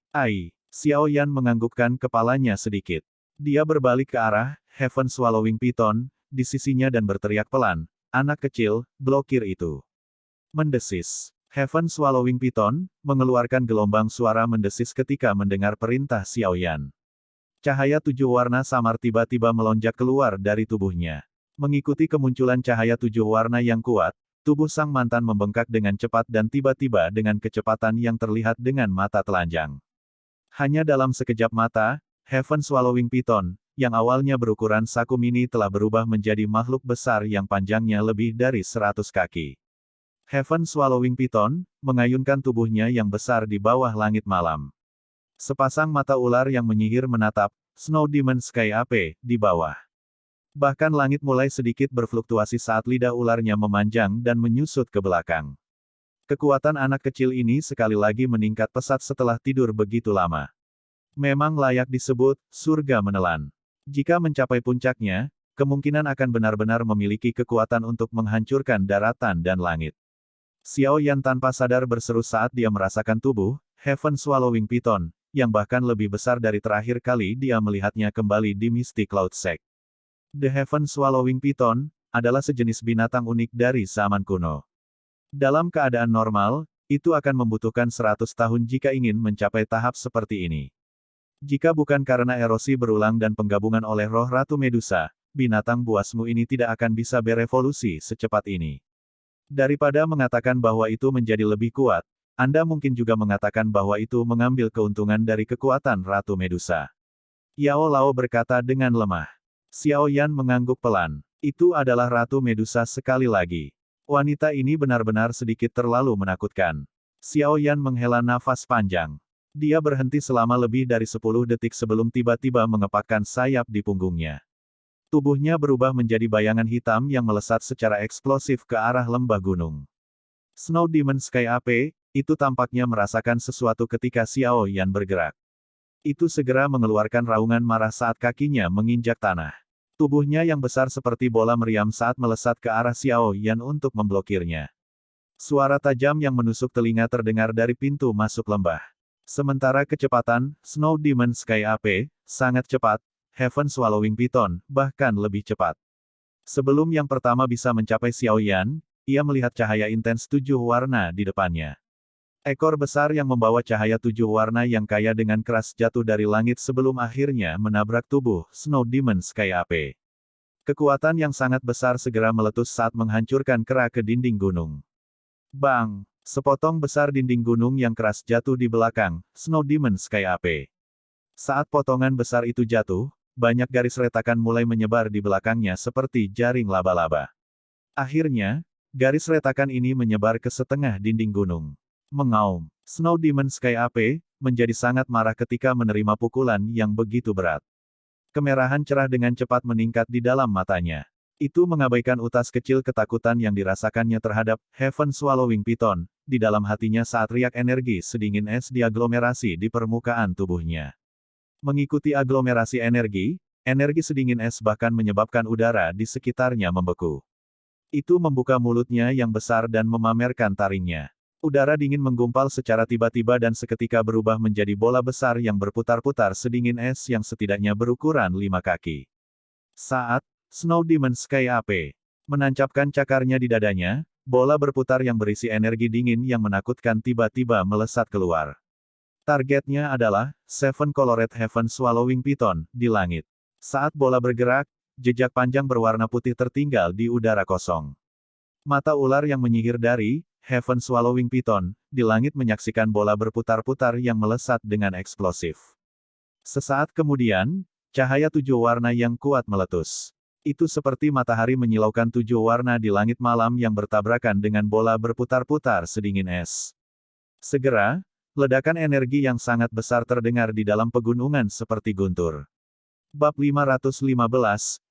A: Xiao Yan menganggukkan kepalanya sedikit. Dia berbalik ke arah Heaven Swallowing Python di sisinya dan berteriak pelan, "Anak kecil, blokir itu." Mendesis. Heaven Swallowing Python mengeluarkan gelombang suara mendesis ketika mendengar perintah Xiao Yan. Cahaya 7 warna samar tiba-tiba melonjak keluar dari tubuhnya. Mengikuti kemunculan cahaya 7 warna yang kuat, tubuh sang mantan membengkak dengan cepat dan tiba-tiba dengan kecepatan yang terlihat dengan mata telanjang. Hanya dalam sekejap mata, Heaven Swallowing Python, yang awalnya berukuran saku mini telah berubah menjadi makhluk besar yang panjangnya lebih dari 100 kaki. Heaven Swallowing Python mengayunkan tubuhnya yang besar di bawah langit malam. Sepasang mata ular yang menyihir menatap Snow Demon Sky AP di bawah. Bahkan langit mulai sedikit berfluktuasi saat lidah ularnya memanjang dan menyusut ke belakang. Kekuatan anak kecil ini sekali lagi meningkat pesat setelah tidur begitu lama. Memang layak disebut surga menelan. Jika mencapai puncaknya, kemungkinan akan benar-benar memiliki kekuatan untuk menghancurkan daratan dan langit. Xiao Yan tanpa sadar berseru saat dia merasakan tubuh Heaven Swallowing Python, yang bahkan lebih besar dari terakhir kali dia melihatnya kembali di Mystic Cloud Sect. The Heaven Swallowing Python adalah sejenis binatang unik dari zaman kuno. Dalam keadaan normal, itu akan membutuhkan 100 tahun jika ingin mencapai tahap seperti ini. Jika bukan karena erosi berulang dan penggabungan oleh roh Ratu Medusa, binatang buasmu ini tidak akan bisa berevolusi secepat ini. Daripada mengatakan bahwa itu menjadi lebih kuat, Anda mungkin juga mengatakan bahwa itu mengambil keuntungan dari kekuatan Ratu Medusa. Yao Lao berkata dengan lemah. Xiao Yan mengangguk pelan. Itu adalah Ratu Medusa sekali lagi. Wanita ini benar-benar sedikit terlalu menakutkan. Xiao Yan menghela nafas panjang. Dia berhenti selama lebih dari 10 detik sebelum tiba-tiba mengepakkan sayap di punggungnya. Tubuhnya berubah menjadi bayangan hitam yang melesat secara eksplosif ke arah lembah gunung. Snow Demon Sky AP, itu tampaknya merasakan sesuatu ketika Xiao Yan bergerak. Itu segera mengeluarkan raungan marah saat kakinya menginjak tanah. Tubuhnya yang besar seperti bola meriam saat melesat ke arah Xiao Yan untuk memblokirnya. Suara tajam yang menusuk telinga terdengar dari pintu masuk lembah. Sementara kecepatan Snow Demon Sky AP sangat cepat, Heaven Swallowing Python bahkan lebih cepat. Sebelum yang pertama bisa mencapai Xiao Yan, ia melihat cahaya intens 7 warna di depannya. Ekor besar yang membawa cahaya 7 warna yang kaya dengan keras jatuh dari langit sebelum akhirnya menabrak tubuh Snow Demon Sky AP. Kekuatan yang sangat besar segera meletus saat menghancurkan kera ke dinding gunung. Bang! Sepotong besar dinding gunung yang keras jatuh di belakang Snow Demon Sky AP. Saat potongan besar itu jatuh, banyak garis retakan mulai menyebar di belakangnya seperti jaring laba-laba. Akhirnya, garis retakan ini menyebar ke setengah dinding gunung. Mengaum. Snow Demon Sky AP menjadi sangat marah ketika menerima pukulan yang begitu berat. Kemerahan cerah dengan cepat meningkat di dalam matanya. Itu mengabaikan utas kecil ketakutan yang dirasakannya terhadap Heaven Swallowing Python di dalam hatinya saat riak energi sedingin es diaglomerasi di permukaan tubuhnya. Mengikuti aglomerasi energi sedingin es bahkan menyebabkan udara di sekitarnya membeku. Itu membuka mulutnya yang besar dan memamerkan taringnya. Udara dingin menggumpal secara tiba-tiba dan seketika berubah menjadi bola besar yang berputar-putar sedingin es yang setidaknya berukuran 5 kaki. Saat Snow Demon Sky AP menancapkan cakarnya di dadanya, bola berputar yang berisi energi dingin yang menakutkan tiba-tiba melesat keluar. Targetnya adalah Seven Colored Heaven Swallowing Python di langit. Saat bola bergerak, jejak panjang berwarna putih tertinggal di udara kosong. Mata ular yang menyihir dari Heaven Swallowing Python di langit menyaksikan bola berputar-putar yang melesat dengan eksplosif. Sesaat kemudian, cahaya 7 warna yang kuat meletus. Itu seperti matahari menyilaukan 7 warna di langit malam yang bertabrakan dengan bola berputar-putar sedingin es. Segera, ledakan energi yang sangat besar terdengar di dalam pegunungan seperti guntur. Bab 515,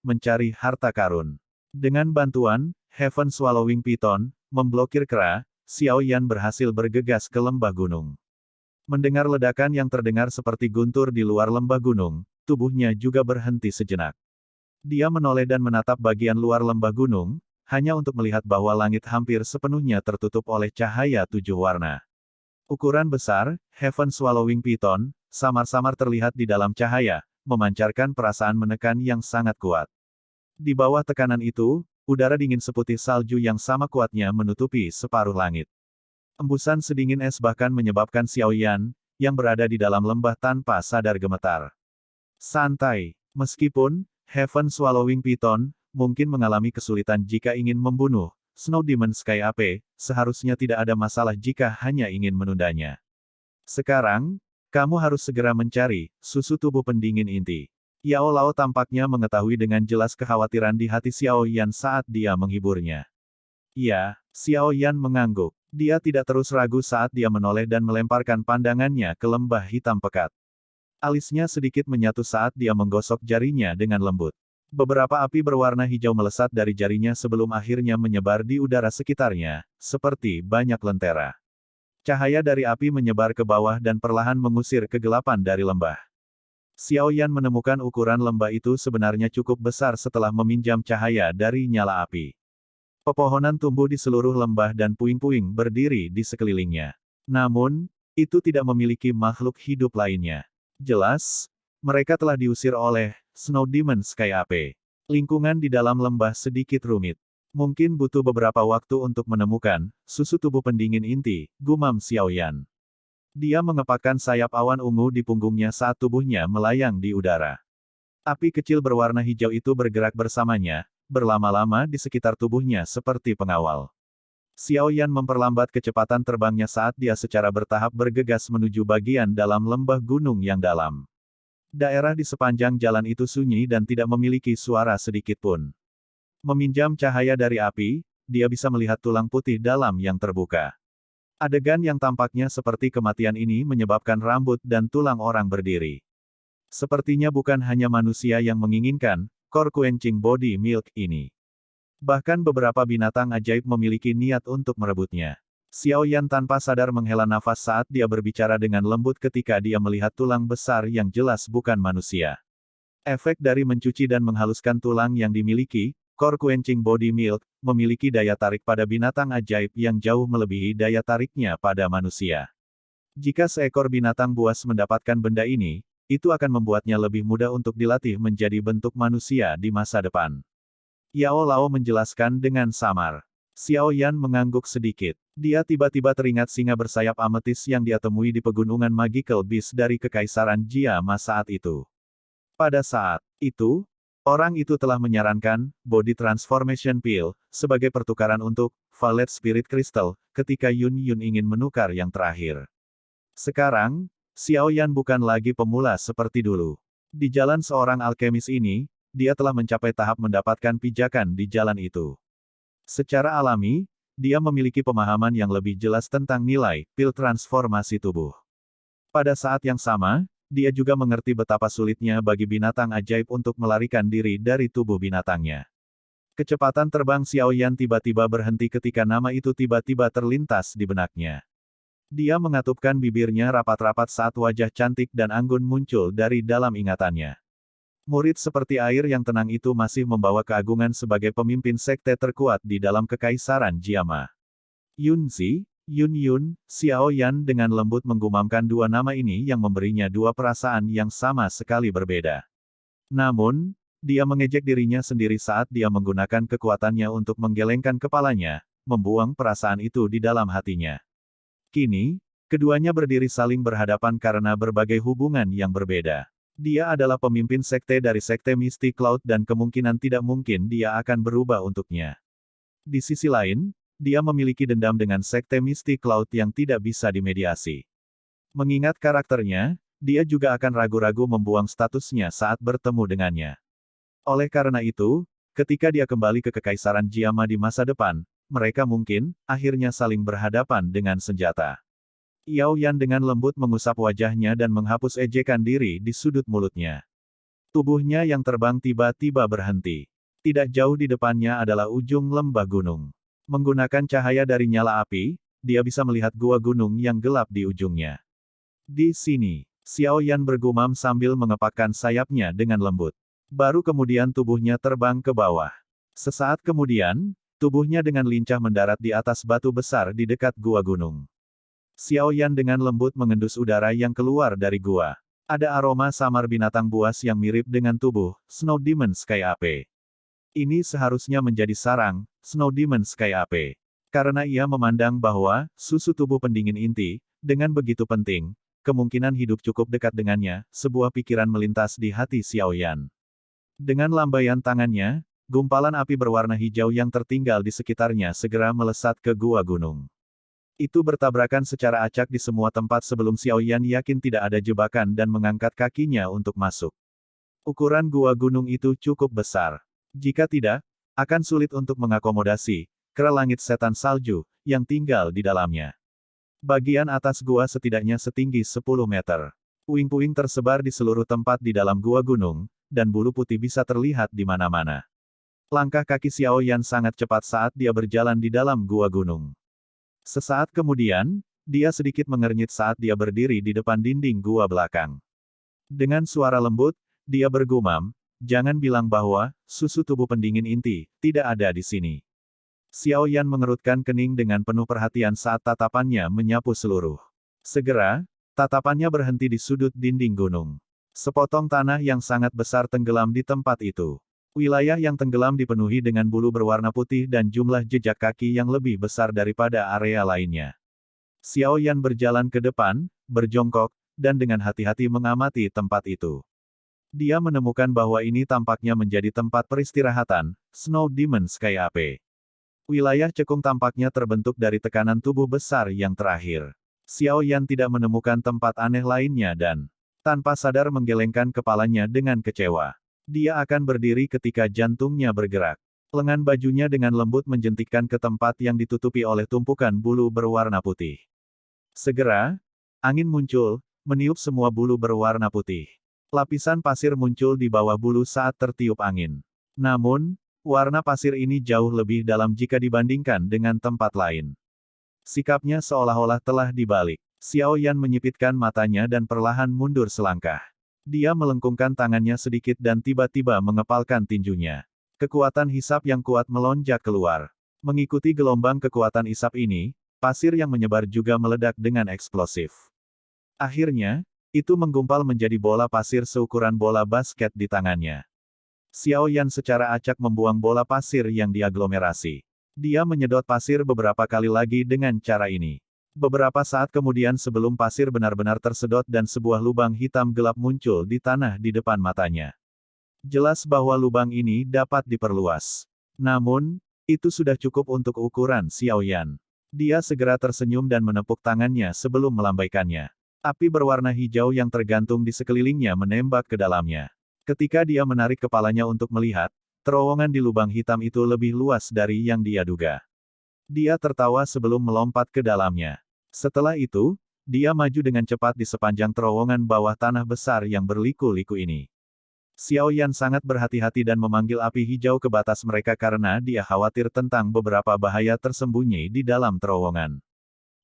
A: Mencari Harta Karun. Dengan bantuan Heaven Swallowing Python memblokir kera, Xiao Yan berhasil bergegas ke lembah gunung. Mendengar ledakan yang terdengar seperti guntur di luar lembah gunung, tubuhnya juga berhenti sejenak. Dia menoleh dan menatap bagian luar lembah gunung, hanya untuk melihat bahwa langit hampir sepenuhnya tertutup oleh cahaya 7 warna. Ukuran besar, Heaven Swallowing Python, samar-samar terlihat di dalam cahaya, memancarkan perasaan menekan yang sangat kuat. Di bawah tekanan itu, udara dingin seputih salju yang sama kuatnya menutupi separuh langit. Embusan sedingin es bahkan menyebabkan Xiao Yan, yang berada di dalam lembah tanpa sadar gemetar. Santai. Meskipun Heaven Swallowing Python mungkin mengalami kesulitan jika ingin membunuh Snow Demon Sky AP, seharusnya tidak ada masalah jika hanya ingin menundanya. Sekarang, kamu harus segera mencari susu tubuh pendingin inti. Yao Lao tampaknya mengetahui dengan jelas kekhawatiran di hati Xiao Yan saat dia menghiburnya. Ya, Xiao Yan mengangguk. Dia tidak terus ragu saat dia menoleh dan melemparkan pandangannya ke lembah hitam pekat. Alisnya sedikit menyatu saat dia menggosok jarinya dengan lembut. Beberapa api berwarna hijau melesat dari jarinya sebelum akhirnya menyebar di udara sekitarnya, seperti banyak lentera. Cahaya dari api menyebar ke bawah dan perlahan mengusir kegelapan dari lembah. Xiao Yan menemukan ukuran lembah itu sebenarnya cukup besar setelah meminjam cahaya dari nyala api. Pepohonan tumbuh di seluruh lembah dan puing-puing berdiri di sekelilingnya. Namun, itu tidak memiliki makhluk hidup lainnya. Jelas, mereka telah diusir oleh Snow Demon Sky Ape. Lingkungan di dalam lembah sedikit rumit. Mungkin butuh beberapa waktu untuk menemukan susu tubuh pendingin inti, gumam Xiao Yan. Dia mengepakkan sayap awan ungu di punggungnya saat tubuhnya melayang di udara. Api kecil berwarna hijau itu bergerak bersamanya, berlama-lama di sekitar tubuhnya seperti pengawal. Xiao Yan memperlambat kecepatan terbangnya saat dia secara bertahap bergegas menuju bagian dalam lembah gunung yang dalam. Daerah di sepanjang jalan itu sunyi dan tidak memiliki suara sedikit pun. Meminjam cahaya dari api, dia bisa melihat tulang putih dalam yang terbuka. Adegan yang tampaknya seperti kematian ini menyebabkan rambut dan tulang orang berdiri. Sepertinya bukan hanya manusia yang menginginkan core quenching body milk ini. Bahkan beberapa binatang ajaib memiliki niat untuk merebutnya. Xiao Yan tanpa sadar menghela nafas saat dia berbicara dengan lembut ketika dia melihat tulang besar yang jelas bukan manusia. Efek dari mencuci dan menghaluskan tulang yang dimiliki, core quenching body milk, memiliki daya tarik pada binatang ajaib yang jauh melebihi daya tariknya pada manusia. Jika seekor binatang buas mendapatkan benda ini, itu akan membuatnya lebih mudah untuk dilatih menjadi bentuk manusia di masa depan. Yao Lao menjelaskan dengan samar. Xiao Yan mengangguk sedikit. Dia tiba-tiba teringat singa bersayap ametis yang dia temui di pegunungan Magical Beast dari Kekaisaran Jiama saat itu. Pada saat itu, orang itu telah menyarankan Body Transformation Pill sebagai pertukaran untuk Violet Spirit Crystal ketika Yun Yun ingin menukar yang terakhir. Sekarang, Xiao Yan bukan lagi pemula seperti dulu. Di jalan seorang alkemis ini, dia telah mencapai tahap mendapatkan pijakan di jalan itu. Secara alami, dia memiliki pemahaman yang lebih jelas tentang nilai pil transformasi tubuh. Pada saat yang sama, dia juga mengerti betapa sulitnya bagi binatang ajaib untuk melarikan diri dari tubuh binatangnya. Kecepatan terbang Xiao Yan tiba-tiba berhenti ketika nama itu tiba-tiba terlintas di benaknya. Dia mengatupkan bibirnya rapat-rapat saat wajah cantik dan anggun muncul dari dalam ingatannya. Murid seperti air yang tenang itu masih membawa keagungan sebagai pemimpin sekte terkuat di dalam Kekaisaran Jiama. Yunzi, Yun Yun, Xiao Yan dengan lembut menggumamkan dua nama ini yang memberinya dua perasaan yang sama sekali berbeda. Namun, dia mengejek dirinya sendiri saat dia menggunakan kekuatannya untuk menggelengkan kepalanya, membuang perasaan itu di dalam hatinya. Kini, keduanya berdiri saling berhadapan karena berbagai hubungan yang berbeda. Dia adalah pemimpin sekte dari sekte Misty Cloud dan kemungkinan tidak mungkin dia akan berubah untuknya. Di sisi lain, dia memiliki dendam dengan sekte Misty Cloud yang tidak bisa dimediasi. Mengingat karakternya, dia juga akan ragu-ragu membuang statusnya saat bertemu dengannya. Oleh karena itu, ketika dia kembali ke Kekaisaran Jiama di masa depan, mereka mungkin akhirnya saling berhadapan dengan senjata. Yao Yan dengan lembut mengusap wajahnya dan menghapus ejekan diri di sudut mulutnya. Tubuhnya yang terbang tiba-tiba berhenti. Tidak jauh di depannya adalah ujung lembah gunung. Menggunakan cahaya dari nyala api, dia bisa melihat gua gunung yang gelap di ujungnya. Di sini, Xiao Yan bergumam sambil mengepakkan sayapnya dengan lembut. Baru kemudian tubuhnya terbang ke bawah. Sesaat kemudian, tubuhnya dengan lincah mendarat di atas batu besar di dekat gua gunung. Xiao Yan dengan lembut mengendus udara yang keluar dari gua. Ada aroma samar binatang buas yang mirip dengan tubuh Snow Demon Sky Ape. Ini seharusnya menjadi sarang Snow Demon Sky Ape. Karena ia memandang bahwa susu tubuh pendingin inti, dengan begitu penting, kemungkinan hidup cukup dekat dengannya, sebuah pikiran melintas di hati Xiao Yan. Dengan lambaian tangannya, gumpalan api berwarna hijau yang tertinggal di sekitarnya segera melesat ke gua gunung. Itu bertabrakan secara acak di semua tempat sebelum Xiao Yan yakin tidak ada jebakan dan mengangkat kakinya untuk masuk. Ukuran gua gunung itu cukup besar. Jika tidak, akan sulit untuk mengakomodasi kera langit setan salju yang tinggal di dalamnya. Bagian atas gua setidaknya setinggi 10 meter. Puing-puing tersebar di seluruh tempat di dalam gua gunung, dan bulu putih bisa terlihat di mana-mana. Langkah kaki Xiao Yan sangat cepat saat dia berjalan di dalam gua gunung. Sesaat kemudian, dia sedikit mengernyit saat dia berdiri di depan dinding gua belakang. Dengan suara lembut, dia bergumam, "Jangan bilang bahwa susu tubuh pendingin inti tidak ada di sini." Xiao Yan mengerutkan kening dengan penuh perhatian saat tatapannya menyapu seluruh. Segera, tatapannya berhenti di sudut dinding gunung. Sepotong tanah yang sangat besar tenggelam di tempat itu. Wilayah yang tenggelam dipenuhi dengan bulu berwarna putih dan jumlah jejak kaki yang lebih besar daripada area lainnya. Xiao Yan berjalan ke depan, berjongkok, dan dengan hati-hati mengamati tempat itu. Dia menemukan bahwa ini tampaknya menjadi tempat peristirahatan, Snow Demon Sky AP. Wilayah cekung tampaknya terbentuk dari tekanan tubuh besar yang terakhir. Xiao Yan tidak menemukan tempat aneh lainnya dan, tanpa sadar menggelengkan kepalanya dengan kecewa. Dia akan berdiri ketika jantungnya bergerak. Lengan bajunya dengan lembut menjentikkan ke tempat yang ditutupi oleh tumpukan bulu berwarna putih. Segera, angin muncul, meniup semua bulu berwarna putih. Lapisan pasir muncul di bawah bulu saat tertiup angin. Namun, warna pasir ini jauh lebih dalam jika dibandingkan dengan tempat lain. Sikapnya seolah-olah telah dibalik. Xiao Yan menyipitkan matanya dan perlahan mundur selangkah. Dia melengkungkan tangannya sedikit dan tiba-tiba mengepalkan tinjunya. Kekuatan hisap yang kuat melonjak keluar. Mengikuti gelombang kekuatan hisap ini, pasir yang menyebar juga meledak dengan eksplosif. Akhirnya, itu menggumpal menjadi bola pasir seukuran bola basket di tangannya. Xiao Yan secara acak membuang bola pasir yang diaglomerasi. Dia menyedot pasir beberapa kali lagi dengan cara ini. Beberapa saat kemudian sebelum pasir benar-benar tersedot dan sebuah lubang hitam gelap muncul di tanah di depan matanya. Jelas bahwa lubang ini dapat diperluas. Namun, itu sudah cukup untuk ukuran Xiao Yan. Dia segera tersenyum dan menepuk tangannya sebelum melambaikannya. Api berwarna hijau yang tergantung di sekelilingnya menembak ke dalamnya. Ketika dia menarik kepalanya untuk melihat, terowongan di lubang hitam itu lebih luas dari yang dia duga. Dia tertawa sebelum melompat ke dalamnya. Setelah itu, dia maju dengan cepat di sepanjang terowongan bawah tanah besar yang berliku-liku ini. Xiao Yan sangat berhati-hati dan memanggil api hijau ke batas mereka karena dia khawatir tentang beberapa bahaya tersembunyi di dalam terowongan.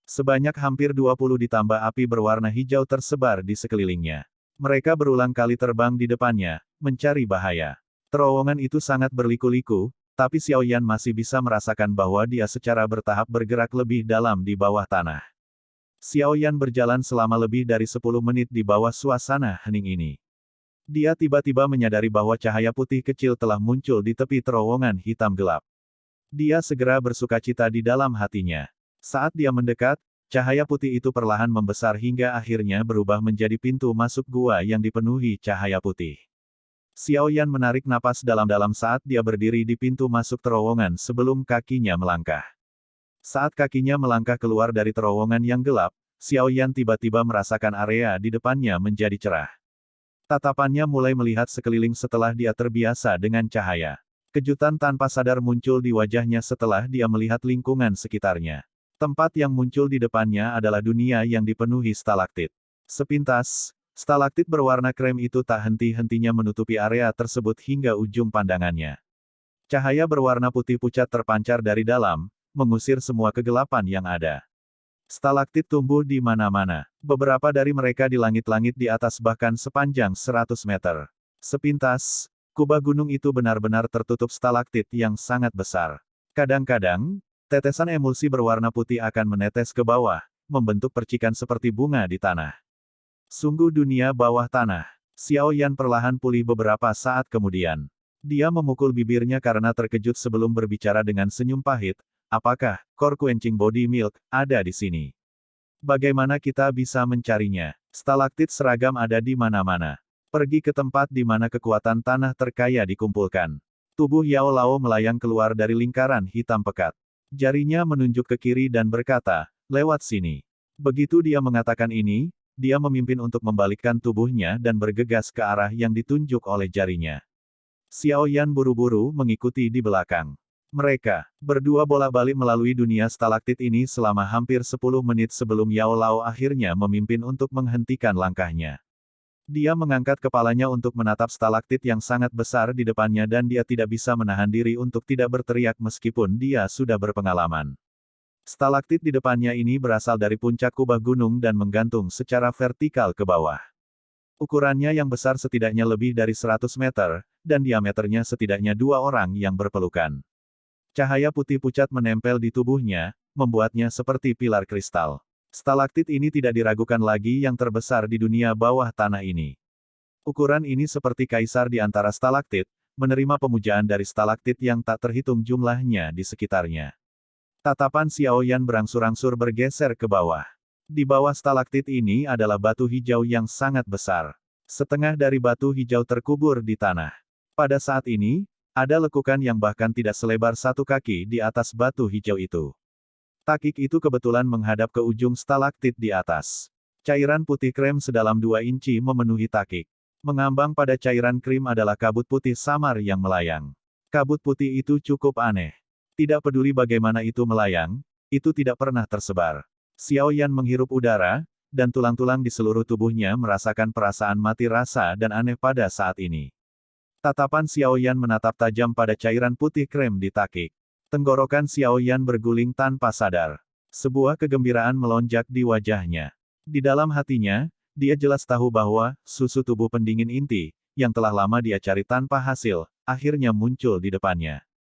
A: Sebanyak hampir 20 ditambah api berwarna hijau tersebar di sekelilingnya. Mereka berulang kali terbang di depannya, mencari bahaya. Terowongan itu sangat berliku-liku, tapi Xiao Yan masih bisa merasakan bahwa dia secara bertahap bergerak lebih dalam di bawah tanah. Xiao Yan berjalan selama lebih dari 10 menit di bawah suasana hening ini. Dia tiba-tiba menyadari bahwa cahaya putih kecil telah muncul di tepi terowongan hitam gelap. Dia segera bersukacita di dalam hatinya. Saat dia mendekat, cahaya putih itu perlahan membesar hingga akhirnya berubah menjadi pintu masuk gua yang dipenuhi cahaya putih. Xiao Yan menarik napas dalam-dalam saat dia berdiri di pintu masuk terowongan sebelum kakinya melangkah. Saat kakinya melangkah keluar dari terowongan yang gelap, Xiao Yan tiba-tiba merasakan area di depannya menjadi cerah. Tatapannya mulai melihat sekeliling setelah dia terbiasa dengan cahaya. Kejutan tanpa sadar muncul di wajahnya setelah dia melihat lingkungan sekitarnya. Tempat yang muncul di depannya adalah dunia yang dipenuhi stalaktit. Sepintas, stalaktit berwarna krem itu tak henti-hentinya menutupi area tersebut hingga ujung pandangannya. Cahaya berwarna putih pucat terpancar dari dalam, mengusir semua kegelapan yang ada. Stalaktit tumbuh di mana-mana. Beberapa dari mereka di langit-langit di atas bahkan sepanjang 100 meter. Sepintas, kubah gunung itu benar-benar tertutup stalaktit yang sangat besar. Kadang-kadang, tetesan emulsi berwarna putih akan menetes ke bawah, membentuk percikan seperti bunga di tanah. Sungguh dunia bawah tanah. Xiao Yan perlahan pulih beberapa saat kemudian. Dia memukul bibirnya karena terkejut sebelum berbicara dengan senyum pahit. Apakah Core Quenching Body Milk ada di sini? Bagaimana kita bisa mencarinya? Stalaktit seragam ada di mana-mana. Pergi ke tempat di mana kekuatan tanah terkaya dikumpulkan. Tubuh Yao Lao melayang keluar dari lingkaran hitam pekat. Jarinya menunjuk ke kiri dan berkata, "Lewat sini." Begitu dia mengatakan ini, dia memimpin untuk membalikkan tubuhnya dan bergegas ke arah yang ditunjuk oleh jarinya. Xiao Yan buru-buru mengikuti di belakang. Mereka berdua bolak-balik melalui dunia stalaktit ini selama hampir 10 menit sebelum Yao Lao akhirnya memimpin untuk menghentikan langkahnya. Dia mengangkat kepalanya untuk menatap stalaktit yang sangat besar di depannya dan dia tidak bisa menahan diri untuk tidak berteriak meskipun dia sudah berpengalaman. Stalaktit di depannya ini berasal dari puncak kubah gunung dan menggantung secara vertikal ke bawah. Ukurannya yang besar setidaknya lebih dari 100 meter, dan diameternya setidaknya 2 orang yang berpelukan. Cahaya putih pucat menempel di tubuhnya, membuatnya seperti pilar kristal. Stalaktit ini tidak diragukan lagi yang terbesar di dunia bawah tanah ini. Ukuran ini seperti kaisar di antara stalaktit, menerima pemujaan dari stalaktit yang tak terhitung jumlahnya di sekitarnya. Tatapan Xiao Yan berangsur-angsur bergeser ke bawah. Di bawah stalaktit ini adalah batu hijau yang sangat besar. Setengah dari batu hijau terkubur di tanah. Pada saat ini, ada lekukan yang bahkan tidak selebar 1 kaki di atas batu hijau itu. Takik itu kebetulan menghadap ke ujung stalaktit di atas. Cairan putih krem sedalam 2 inci memenuhi takik. Mengambang pada cairan krim adalah kabut putih samar yang melayang. Kabut putih itu cukup aneh. Tidak peduli bagaimana itu melayang, itu tidak pernah tersebar. Xiao Yan menghirup udara, dan tulang-tulang di seluruh tubuhnya merasakan perasaan mati rasa dan aneh pada saat ini. Tatapan Xiao Yan menatap tajam pada cairan putih krem di takik. Tenggorokan Xiao Yan berguling tanpa sadar. Sebuah kegembiraan melonjak di wajahnya. Di dalam hatinya, dia jelas tahu bahwa susu tubuh pendingin inti, yang telah lama dia cari tanpa hasil, akhirnya muncul di depannya.